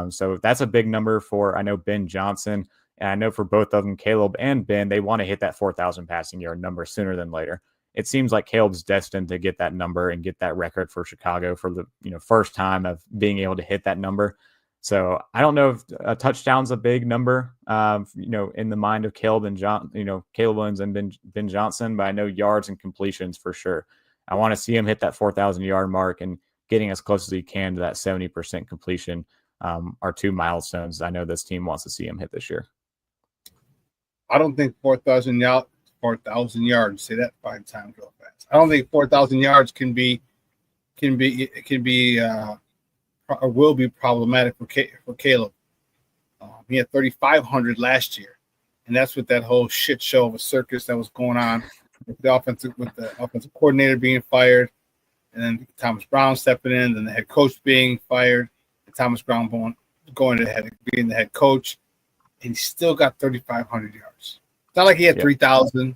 So that's a big number for, I know, Ben Johnson. And I know for both of them, Caleb and Ben, they want to hit that 4,000 passing yard number sooner than later. It seems like Caleb's destined to get that number and get that record for Chicago for the first time of being able to hit that number. So I don't know if a touchdown's a big number, in the mind of Caleb and Caleb Williams and Ben Johnson, but I know yards and completions for sure. I want to see him hit that 4,000 yard mark, and getting as close as he can to that 70% completion are 2 milestones I know this team wants to see him hit this year. I don't think 4,000 yards. Say that 5 times real fast. I don't think 4,000 yards can be or will be problematic for Caleb. He had 3,500 last year, and that's with that whole shit show of a circus that was going on with the offensive coordinator being fired, and then Thomas Brown stepping in, then the head coach being fired, and Thomas Brown going to being the head coach, and he still got 3,500 yards. It's not like he had 3,000.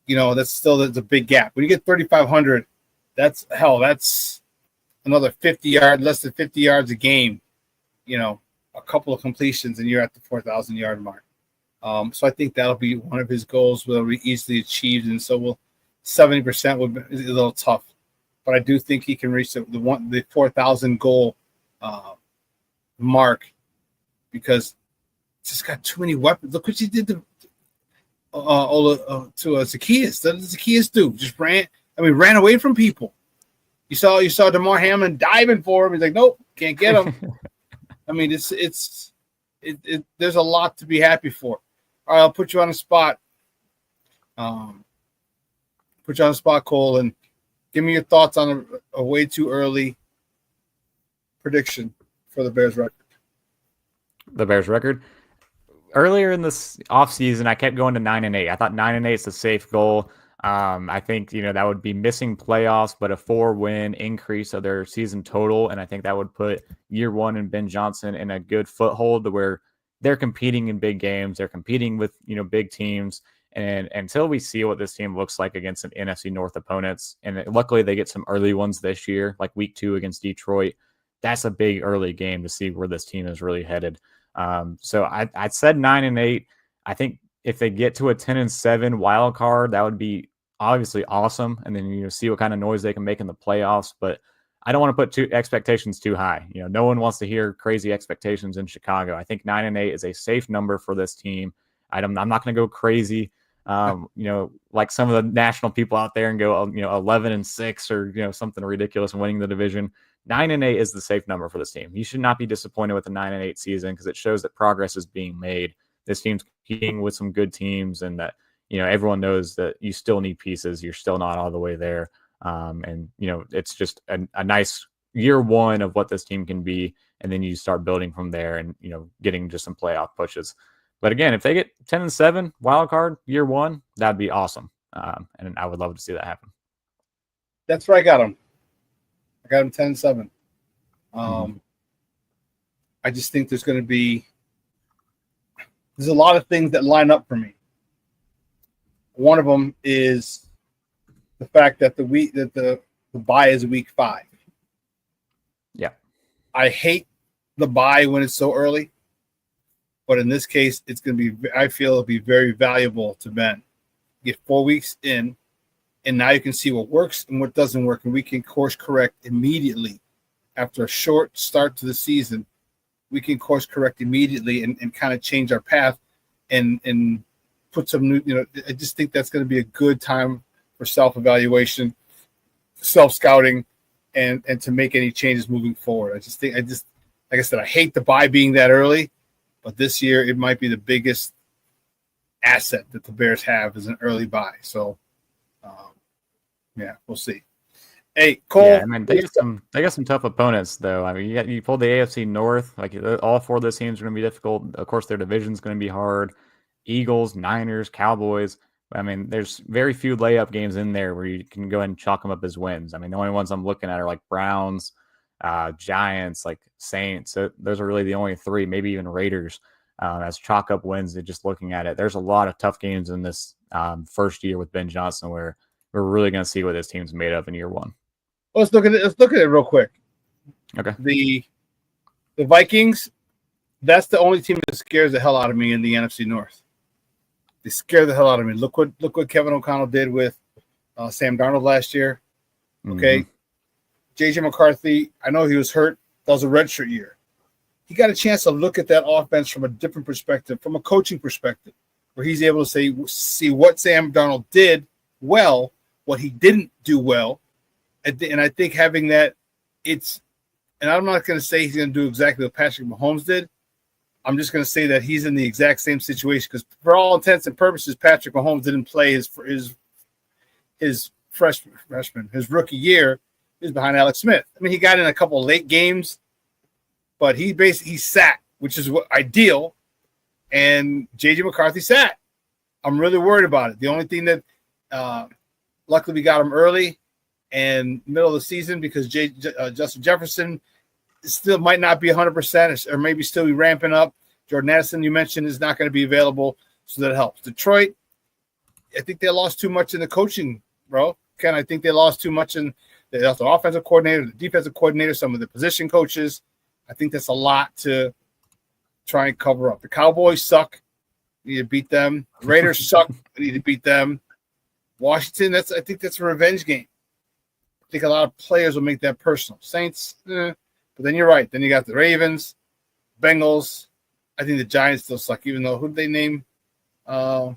That's a big gap. When you get 3,500, that's another less than 50 yards a game. A couple of completions, and you're at the 4,000 yard mark. So I think that'll be one of his goals will be easily achieved, and so 70% will be a little tough, but I do think he can reach the 4,000 goal mark because he's just got too many weapons. Look what he did to Zacchaeus. What did Zacchaeus do? Just ran away from people. You saw DeMar Hamlin diving for him. He's like, nope, can't get him. I mean, it's there's a lot to be happy for. All right, I'll put you on the spot. Cole, and give me your thoughts on a way too early prediction for the Bears record. The Bears record? Earlier in this offseason, I kept going to 9-8. I thought 9-8 is a safe goal. I think, that would be missing playoffs, but a 4-win increase of their season total. And I think that would put year one and Ben Johnson in a good foothold to where they're competing in big games. They're competing with, big teams. And until we see what this team looks like against an NFC North opponents, and luckily they get some early ones this year, like week 2 against Detroit. That's a big early game to see where this team is really headed. So I said 9-8. I think if they get to a 10-7 wild card, that would be obviously awesome. And then, see what kind of noise they can make in the playoffs. But I don't want to put expectations too high. No one wants to hear crazy expectations in Chicago. I think 9-8 is a safe number for this team. I'm not going to go crazy, like some of the national people out there and go, 11-6 or, something ridiculous and winning the division. 9-8 is the safe number for this team. You should not be disappointed with the 9-8 season because it shows that progress is being made. This team's competing with some good teams, and that everyone knows that you still need pieces. You're still not all the way there, and it's just a nice year one of what this team can be, and then you start building from there, and getting just some playoff pushes. But again, if they get 10-7 wild card year one, that'd be awesome, and I would love to see that happen. That's where I got them. I got them 10-7. I just think there's a lot of things that line up for me. One of them is the fact that the bye is week 5. Yeah. I hate the bye when it's so early, but in this case, I feel it'll be very valuable to Ben. Get 4 weeks in, and now you can see what works and what doesn't work, and we can course correct immediately. After a short start to the season, we can course correct immediately and kind of change our path and put some new, I just think that's going to be a good time for self-evaluation, self-scouting, and to make any changes moving forward. Like I said, I hate the bye being that early, but this year it might be the biggest asset that the Bears have is an early bye. So, we'll see. Hey, Cole. Yeah, I mean, they got some tough opponents, though. I mean, you pulled the AFC North. Like, all 4 of those teams are going to be difficult. Of course, their division's going to be hard. Eagles, Niners, Cowboys. I mean, there's very few layup games in there where you can go ahead and chalk them up as wins. I mean, the only ones I'm looking at are like Browns, Giants, like Saints. So those are really the only 3, maybe even Raiders, as chalk up wins. Just looking at it, there's a lot of tough games in this first year with Ben Johnson where we're really going to see what this team's made of in year one. Let's look at it real quick. Okay. The Vikings, that's the only team that scares the hell out of me in the NFC North. They scare the hell out of me. Look what Kevin O'Connell did with Sam Darnold last year. Okay. Mm-hmm. J.J. McCarthy, I know he was hurt. That was a redshirt year. He got a chance to look at that offense from a different perspective, from a coaching perspective, where he's able to see what Sam Darnold did well, what he didn't do well. And I think having that, and I'm not going to say he's going to do exactly what Patrick Mahomes did. I'm just going to say that he's in the exact same situation because for all intents and purposes, Patrick Mahomes didn't play his freshman, his rookie year. He was behind Alex Smith. I mean, he got in a couple late games, but he sat, which is ideal. And J.J. McCarthy sat. I'm really worried about it. The only thing that luckily we got him early and middle of the season because Justin Jefferson still might not be 100% or maybe still be ramping up. Jordan Addison, you mentioned, is not going to be available, so that helps. Detroit, I think they lost too much in the coaching, bro. Ken, I think they lost too much in the offensive coordinator, the defensive coordinator, some of the position coaches. I think that's a lot to try and cover up. The Cowboys suck. You need to beat them. The Raiders suck. You need to beat them. Washington, I think that's a revenge game. I think a lot of players will make that personal. Saints, but then you're right. Then you got the Ravens, Bengals. I think the Giants still suck, even though who did they name? It's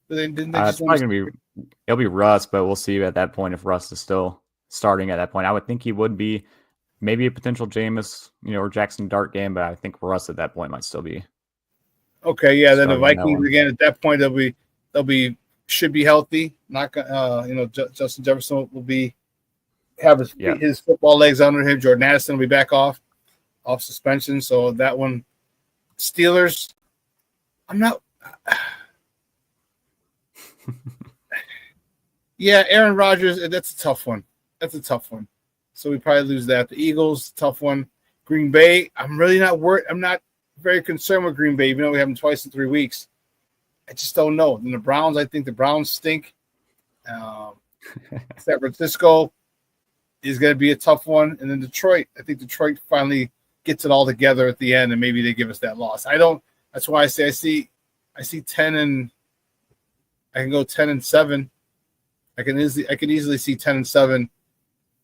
probably gonna be it'll be Russ, but we'll see at that point if Russ is still starting at that point. I would think he would be maybe a potential Jameis, or Jackson Dart game, but I think Russ at that point might still be. Okay, yeah. Then the Vikings again at that point they'll should be healthy. Not Justin Jefferson will have his football legs under him. Jordan Addison will be back off suspension. So that one, Steelers. I'm not. Yeah, Aaron Rodgers, that's a tough one. That's a tough one. So we probably lose that. The Eagles, tough one. Green Bay, I'm really not worried. I'm not very concerned with Green Bay, even though we have them twice in 3 weeks. I just don't know. And the Browns, I think the Browns stink. San Francisco is going to be a tough one. And then Detroit, I think Detroit finally gets it all together at the end, and maybe they give us that loss. That's why I say I see 10 and I can go 10-7. I can easily see 10-7,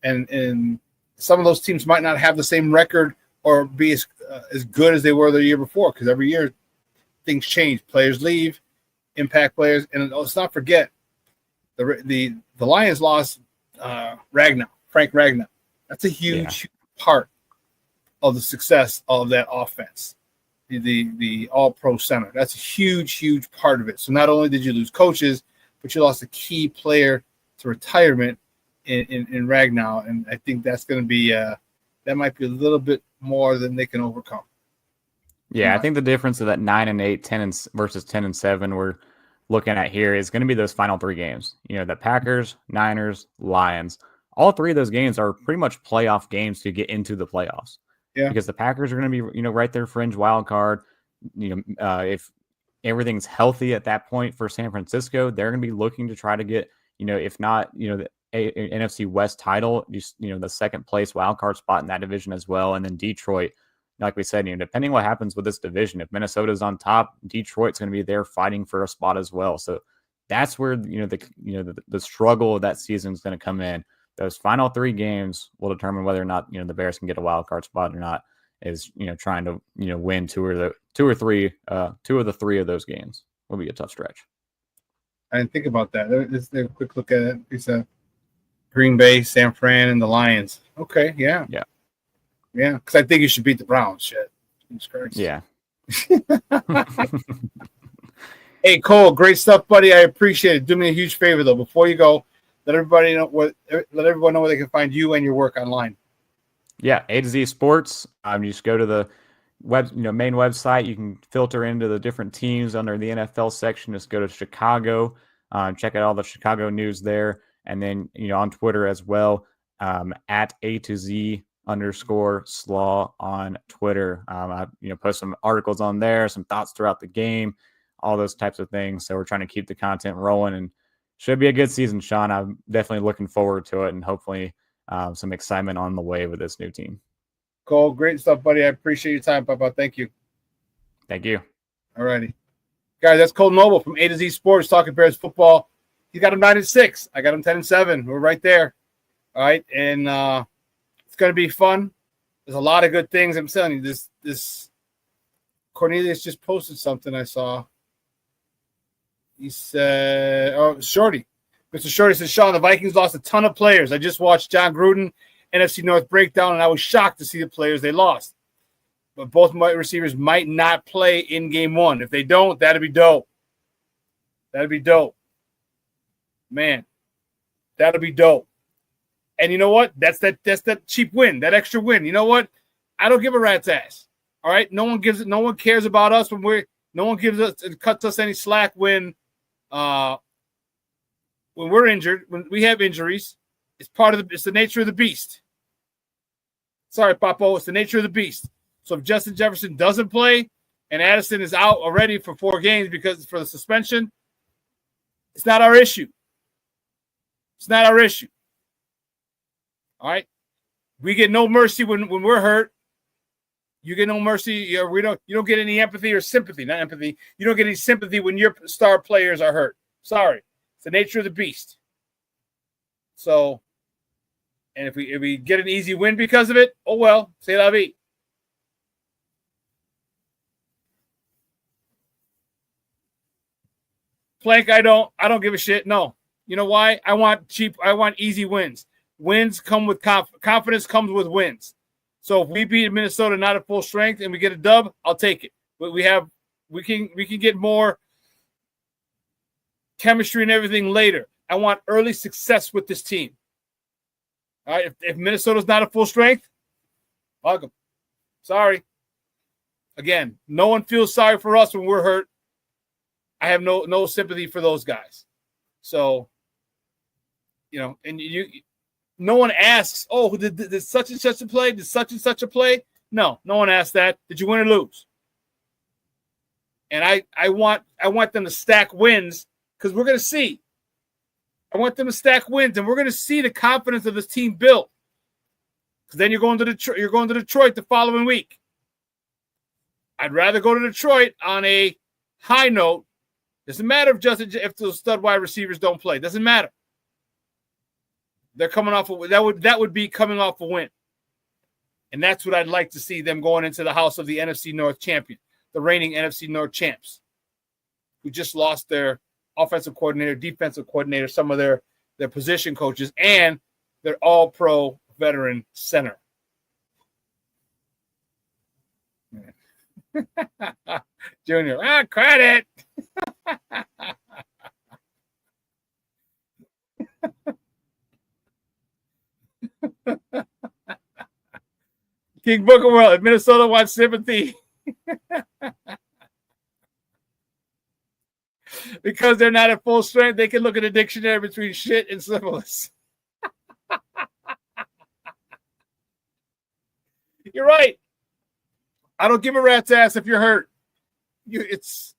and some of those teams might not have the same record or be as good as they were the year before, because every year things change. Players leave, impact players, and let's not forget the Lions lost Frank Ragnow. That's a huge part of the success of that offense. The all-pro center. That's a huge part of it. So not only did you lose coaches, but you lost a key player to retirement in Ragnow, and I think that's going to be that might be a little bit more than they can overcome. Yeah, I think the difference of that 9-8, 10 versus 10-7 we're looking at here is going to be those final 3 games. The Packers, Niners, Lions. All 3 of those games are pretty much playoff games to get into the playoffs. Yeah. Because the Packers are going to be, right there, fringe wild card. If everything's healthy at that point for San Francisco, they're going to be looking to try to get, if not, the NFC West title, just, the second place wild card spot in that division as well. And then Detroit, like we said, depending what happens with this division, if Minnesota's on top, Detroit's going to be there fighting for a spot as well. So that's where, the struggle of that season is going to come in. Those final 3 games will determine whether or not, the Bears can get a wild card spot or not, is, trying to, win 2 of the 3 of those games will be a tough stretch. I didn't think about that. Let's take a quick look at it. It's Green Bay, San Fran, and the Lions. Okay, yeah. Yeah, because I think you should beat the Browns. Shit. Yeah. Hey, Cole, great stuff, buddy. I appreciate it. Do me a huge favor, though. Before you go, let everybody know let everyone know where they can find you and your work online. Yeah, A to Z Sports. You just go to the main website. You can filter into the different teams under the NFL section. Just go to Chicago. Check out all the Chicago news there, and then on Twitter as well, at A to Z _slaw on Twitter. I post some articles on there, some thoughts throughout the game, all those types of things. So we're trying to keep the content rolling, and should be a good season, Shawn. I'm definitely looking forward to it, and hopefully some excitement on the way with this new team. Cole, great stuff, buddy. I appreciate your time, Papa. Thank you. Thank you. All righty. Guys, that's Kole Nole from A to Z Sports talking Bears football. He got him 9-6. I got him 10-7. We're right there. All right. And it's going to be fun. There's a lot of good things. I'm telling you, this Cornelius just posted something I saw. He said, Shorty. Mr. Shorty says, Shawn, the Vikings lost a ton of players. I just watched John Gruden NFC North breakdown, and I was shocked to see the players they lost. But both my receivers might not play in game 1. If they don't, that'd be dope. That'd be dope. Man, that'll be dope. And you know what? That's that cheap win, that extra win. You know what? I don't give a rat's ass. All right? No one cares about us no one cuts us any slack when we're injured, when we have injuries. It's the nature of the beast. Sorry, Papo, it's the nature of the beast. So if Justin Jefferson doesn't play and Addison is out already for 4 games for the suspension, it's not our issue. It's not our issue. All right? We get no mercy when we're hurt. You get no mercy. You don't get any empathy or sympathy. Not empathy. You don't get any sympathy when your star players are hurt. Sorry. It's the nature of the beast. So, and if we get an easy win because of it, oh well, c'est la vie. Plank, I don't give a shit. No. You know why? I want easy wins. Wins come with confidence comes with wins. So if we beat Minnesota not at full strength and we get a dub, I'll take it. But we can get more chemistry and everything later. I want early success with this team. All right, if Minnesota's not at full strength, hug them. Sorry. Again, no one feels sorry for us when we're hurt. I have no sympathy for those guys. So And no one asks, oh, did such and such a play? Did such and such a play? No one asked that. Did you win or lose? And I want them to stack wins because we're going to see. I want them to stack wins, and we're going to see the confidence of this team built. Because then you're going to Detroit the following week. I'd rather go to Detroit on a high note. Doesn't matter if those stud wide receivers don't play. Doesn't matter. They're coming off that would be coming off a win. And that's what I'd like to see them going into the house of the NFC North champion, the reigning NFC North champs, who just lost their offensive coordinator, defensive coordinator, some of their position coaches, and their all-pro veteran center. Junior, credit. King Booker World, if Minnesota wants sympathy because they're not at full strength, they can look at a dictionary between shit and syphilis. You're right. I don't give a rat's ass if you're hurt. It's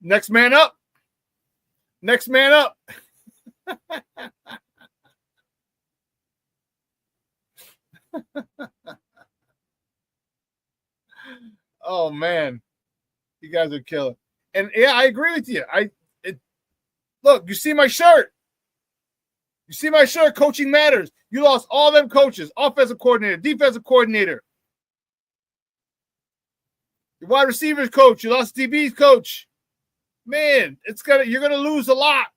next man up. Next man up. Oh man, you guys are killing. And yeah, I agree with you. Look, you see my shirt. You see my shirt. Coaching matters. You lost all them coaches, offensive coordinator, defensive coordinator, your wide receivers coach. You lost DB's coach. Man, you're gonna lose a lot.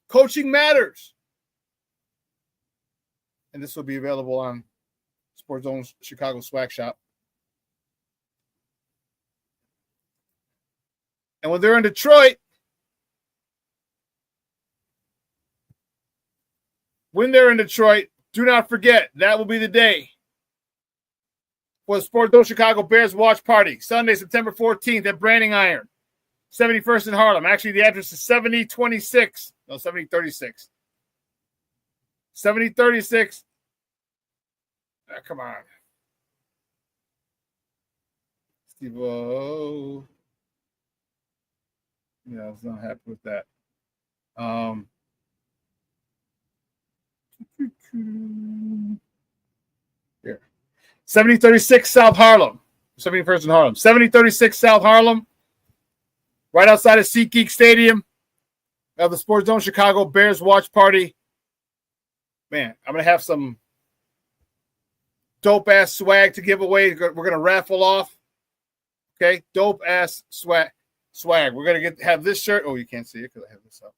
Coaching matters. And this will be available on Sports Zone Chicago Swag Shop. And when they're in Detroit, do not forget, that will be the day for the Sports Zone Chicago Bears watch party. Sunday, September 14th at Branding Iron, 71st in Harlem. Actually, the address is 7026. No, 7036. 7036. Come on. Steve-O. Yeah, I was not happy with that. Here. 7036 South Harlem. 71st in Harlem. 7036 South Harlem. Right outside of SeatGeek Stadium. We have the Sports Zone Chicago Bears watch party. Man, I'm going to have some dope-ass swag to give away. We're going to raffle off. Okay? Dope-ass swag. We're going to have this shirt. Oh, you can't see it because I have this up.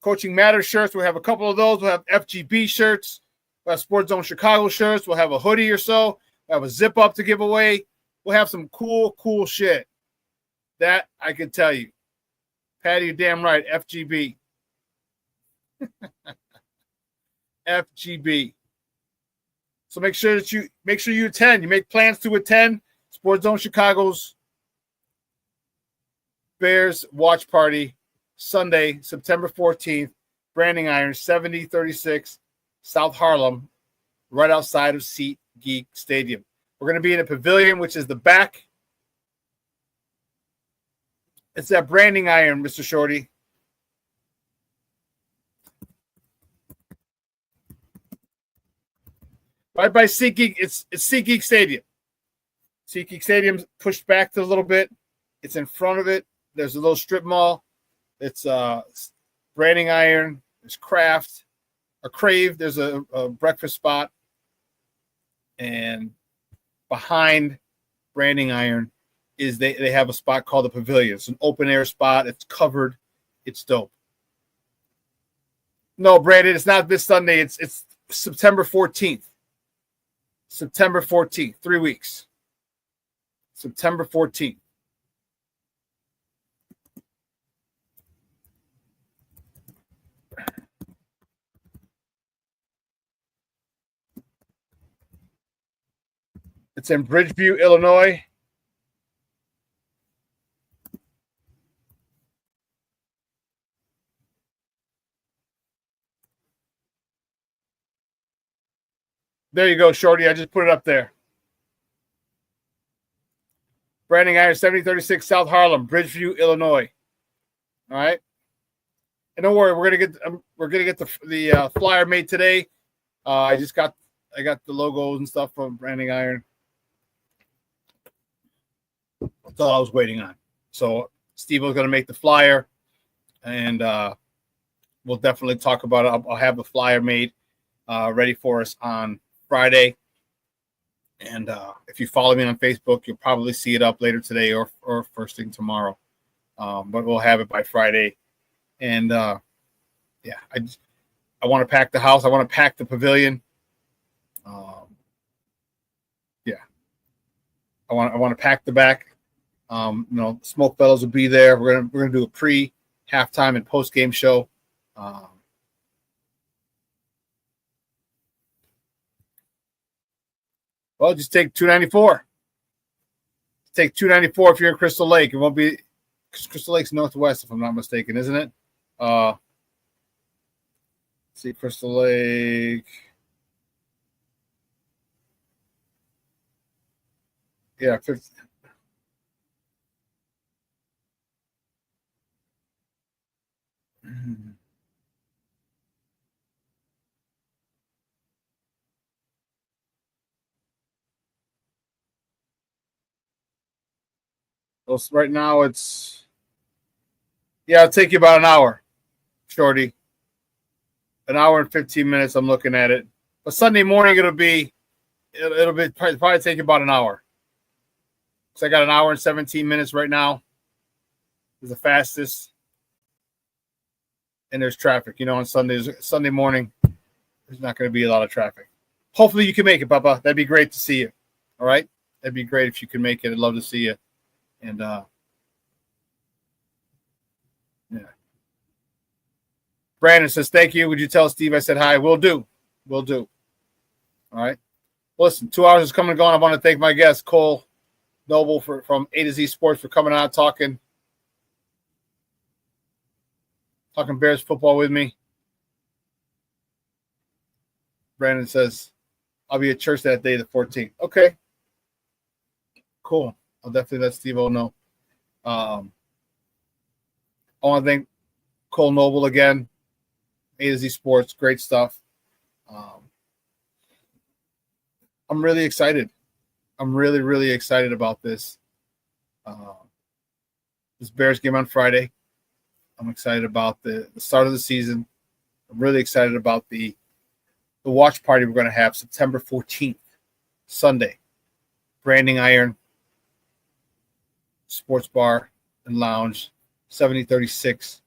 Coaching Matters shirts. We'll have a couple of those. We'll have FGB shirts. We'll have Sports Zone Chicago shirts. We'll have a hoodie or so. We'll have a zip-up to give away. We'll have some cool shit. That I can tell you. Patty, you're damn right. FGB. FGB. So make sure you attend. You make plans to attend Sports Zone Chicago's Bears watch party Sunday, September 14th, Branding Iron, 7036 South Harlem, right outside of SeatGeek Stadium. We're going to be in a pavilion, which is the back. It's that Branding Iron, Mr. Shorty. Right by SeatGeek, it's SeatGeek Stadium. SeatGeek Stadium's pushed back a little bit. It's in front of it. There's a little strip mall. It's Branding Iron. There's Kraft, or Crave. There's a breakfast spot. And behind Branding Iron is they have a spot called the Pavilion. It's an open air spot. It's covered. It's dope. No, Brandon, it's not this Sunday. It's September 14th. September 14th. 3 weeks. September 14th. It's in Bridgeview, Illinois. There you go, Shorty. I just put it up there. Branding Iron 7036 South Harlem, Bridgeview, Illinois. All right. And don't worry, we're gonna get the flyer made today. I got the logos and stuff from Branding Iron. That's all I was waiting on. So Steve was gonna make the flyer, and we'll definitely talk about it. I'll have the flyer made ready for us on Friday. And if you follow me on Facebook, you'll probably see it up later today or first thing tomorrow. But we'll have it by Friday. And I want to pack the house. I want to pack the pavilion. I want to pack the back. Smoke Fellows will be there. We're gonna do a pre-halftime and post-game show. Well, just take 294. Take 294 if you're in Crystal Lake. It won't be Crystal Lake's northwest, if I'm not mistaken, isn't it? Let's see, Crystal Lake. Yeah, 50. Well, right now it'll take you about an hour, Shorty. An hour and 15 minutes. I'm looking at it. But Sunday morning it'll probably take you about an hour. So I got an hour and 17 minutes right now. Is the fastest. And there's traffic. On Sunday morning, there's not going to be a lot of traffic. Hopefully you can make it, Papa. That'd be great to see you. All right? That'd be great if you can make it. I'd love to see you. And Brandon says, thank you. Would you tell Steve I said hi? Will do. All right. Listen, 2 hours is coming and going. I want to thank my guest, Kole Nole from A to Z Sports, for coming out talking Bears football with me. Brandon says, I'll be at church that day, the 14th. Okay. Cool. I'll definitely let Steve-O know. I want to thank Kole Nole again. A to Z Sports, great stuff. I'm really excited. I'm really, really excited about this. This Bears game on Friday. I'm excited about the start of the season. I'm really excited about the watch party we're going to have September 14th, Sunday. Branding Iron Sports Bar and Lounge, 7036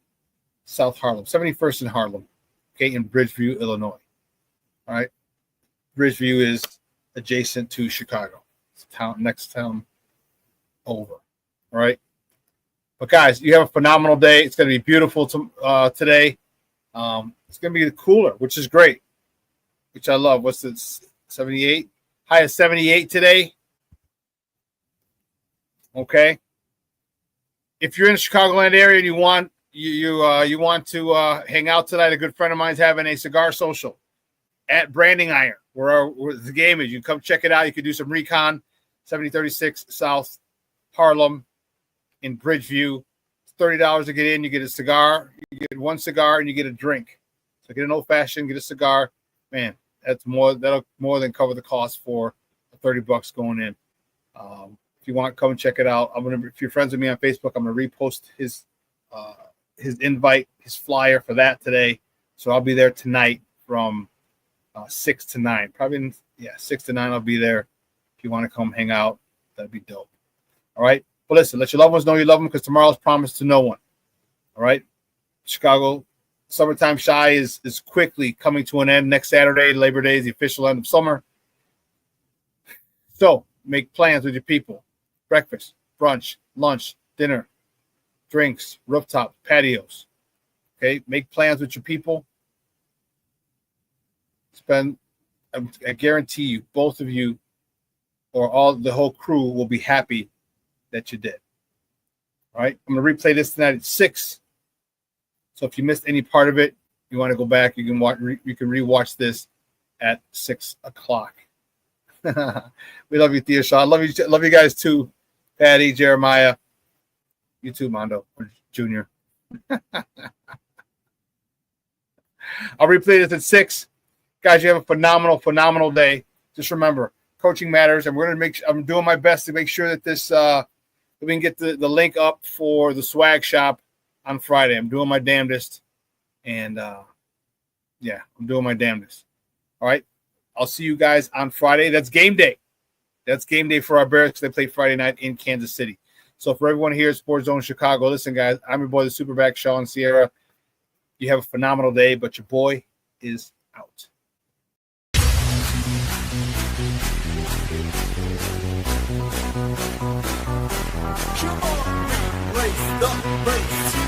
South Harlem, 71st in Harlem, okay, in Bridgeview, Illinois. All right. Bridgeview is adjacent to Chicago. It's next town over. All right. But guys, you have a phenomenal day. It's going to be beautiful today. It's going to be cooler, which is great, which I love. What's it? 78? High of 78 today. Okay. If you're in the Chicagoland area and you want to hang out tonight, a good friend of mine's having a cigar social at Branding Iron, where the game is. You can come check it out. You can do some recon. 7036 South Harlem in Bridgeview. It's $30 to get in. You get a cigar. You get one cigar and you get a drink. So get an old fashioned, get a cigar. Man, that'll more than cover the cost for $30 going in. If you want, come and check it out. If you're friends with me on Facebook, I'm gonna repost his invite, his flyer for that today. So I'll be there tonight from 6 to 9. Probably 6 to 9. I'll be there. If you want to come hang out, that'd be dope. All right. But listen, let your loved ones know you love them, because tomorrow's promised to no one. All right. Chicago Summertime Shy is quickly coming to an end. Next Saturday, Labor Day, is the official end of summer. So make plans with your people. Breakfast, brunch, lunch, dinner, drinks, rooftop, patios. Okay, make plans with your people. I guarantee you, both of you or the whole crew will be happy that you did. All right, I'm going to replay this tonight at 6. So if you missed any part of it, you want to go back, you can rewatch this at 6 o'clock. We love you, Thea Shaw. Love you guys too, Patty, Jeremiah. You too, Mondo Jr. I'll replay this at 6. Guys, you have a phenomenal day. Just remember, coaching matters, and I'm doing my best to make sure that this we can get the link up for the swag shop on Friday. I'm doing my damnedest, and I'm doing my damnedest. All right, I'll see you guys on Friday. That's game day. That's game day for our Bears because they play Friday night in Kansas City. So for everyone here at Sports Zone Chicago, listen, guys, I'm your boy, the Superback, Shawn Sierra. You have a phenomenal day, but your boy is out. Come on, race the race.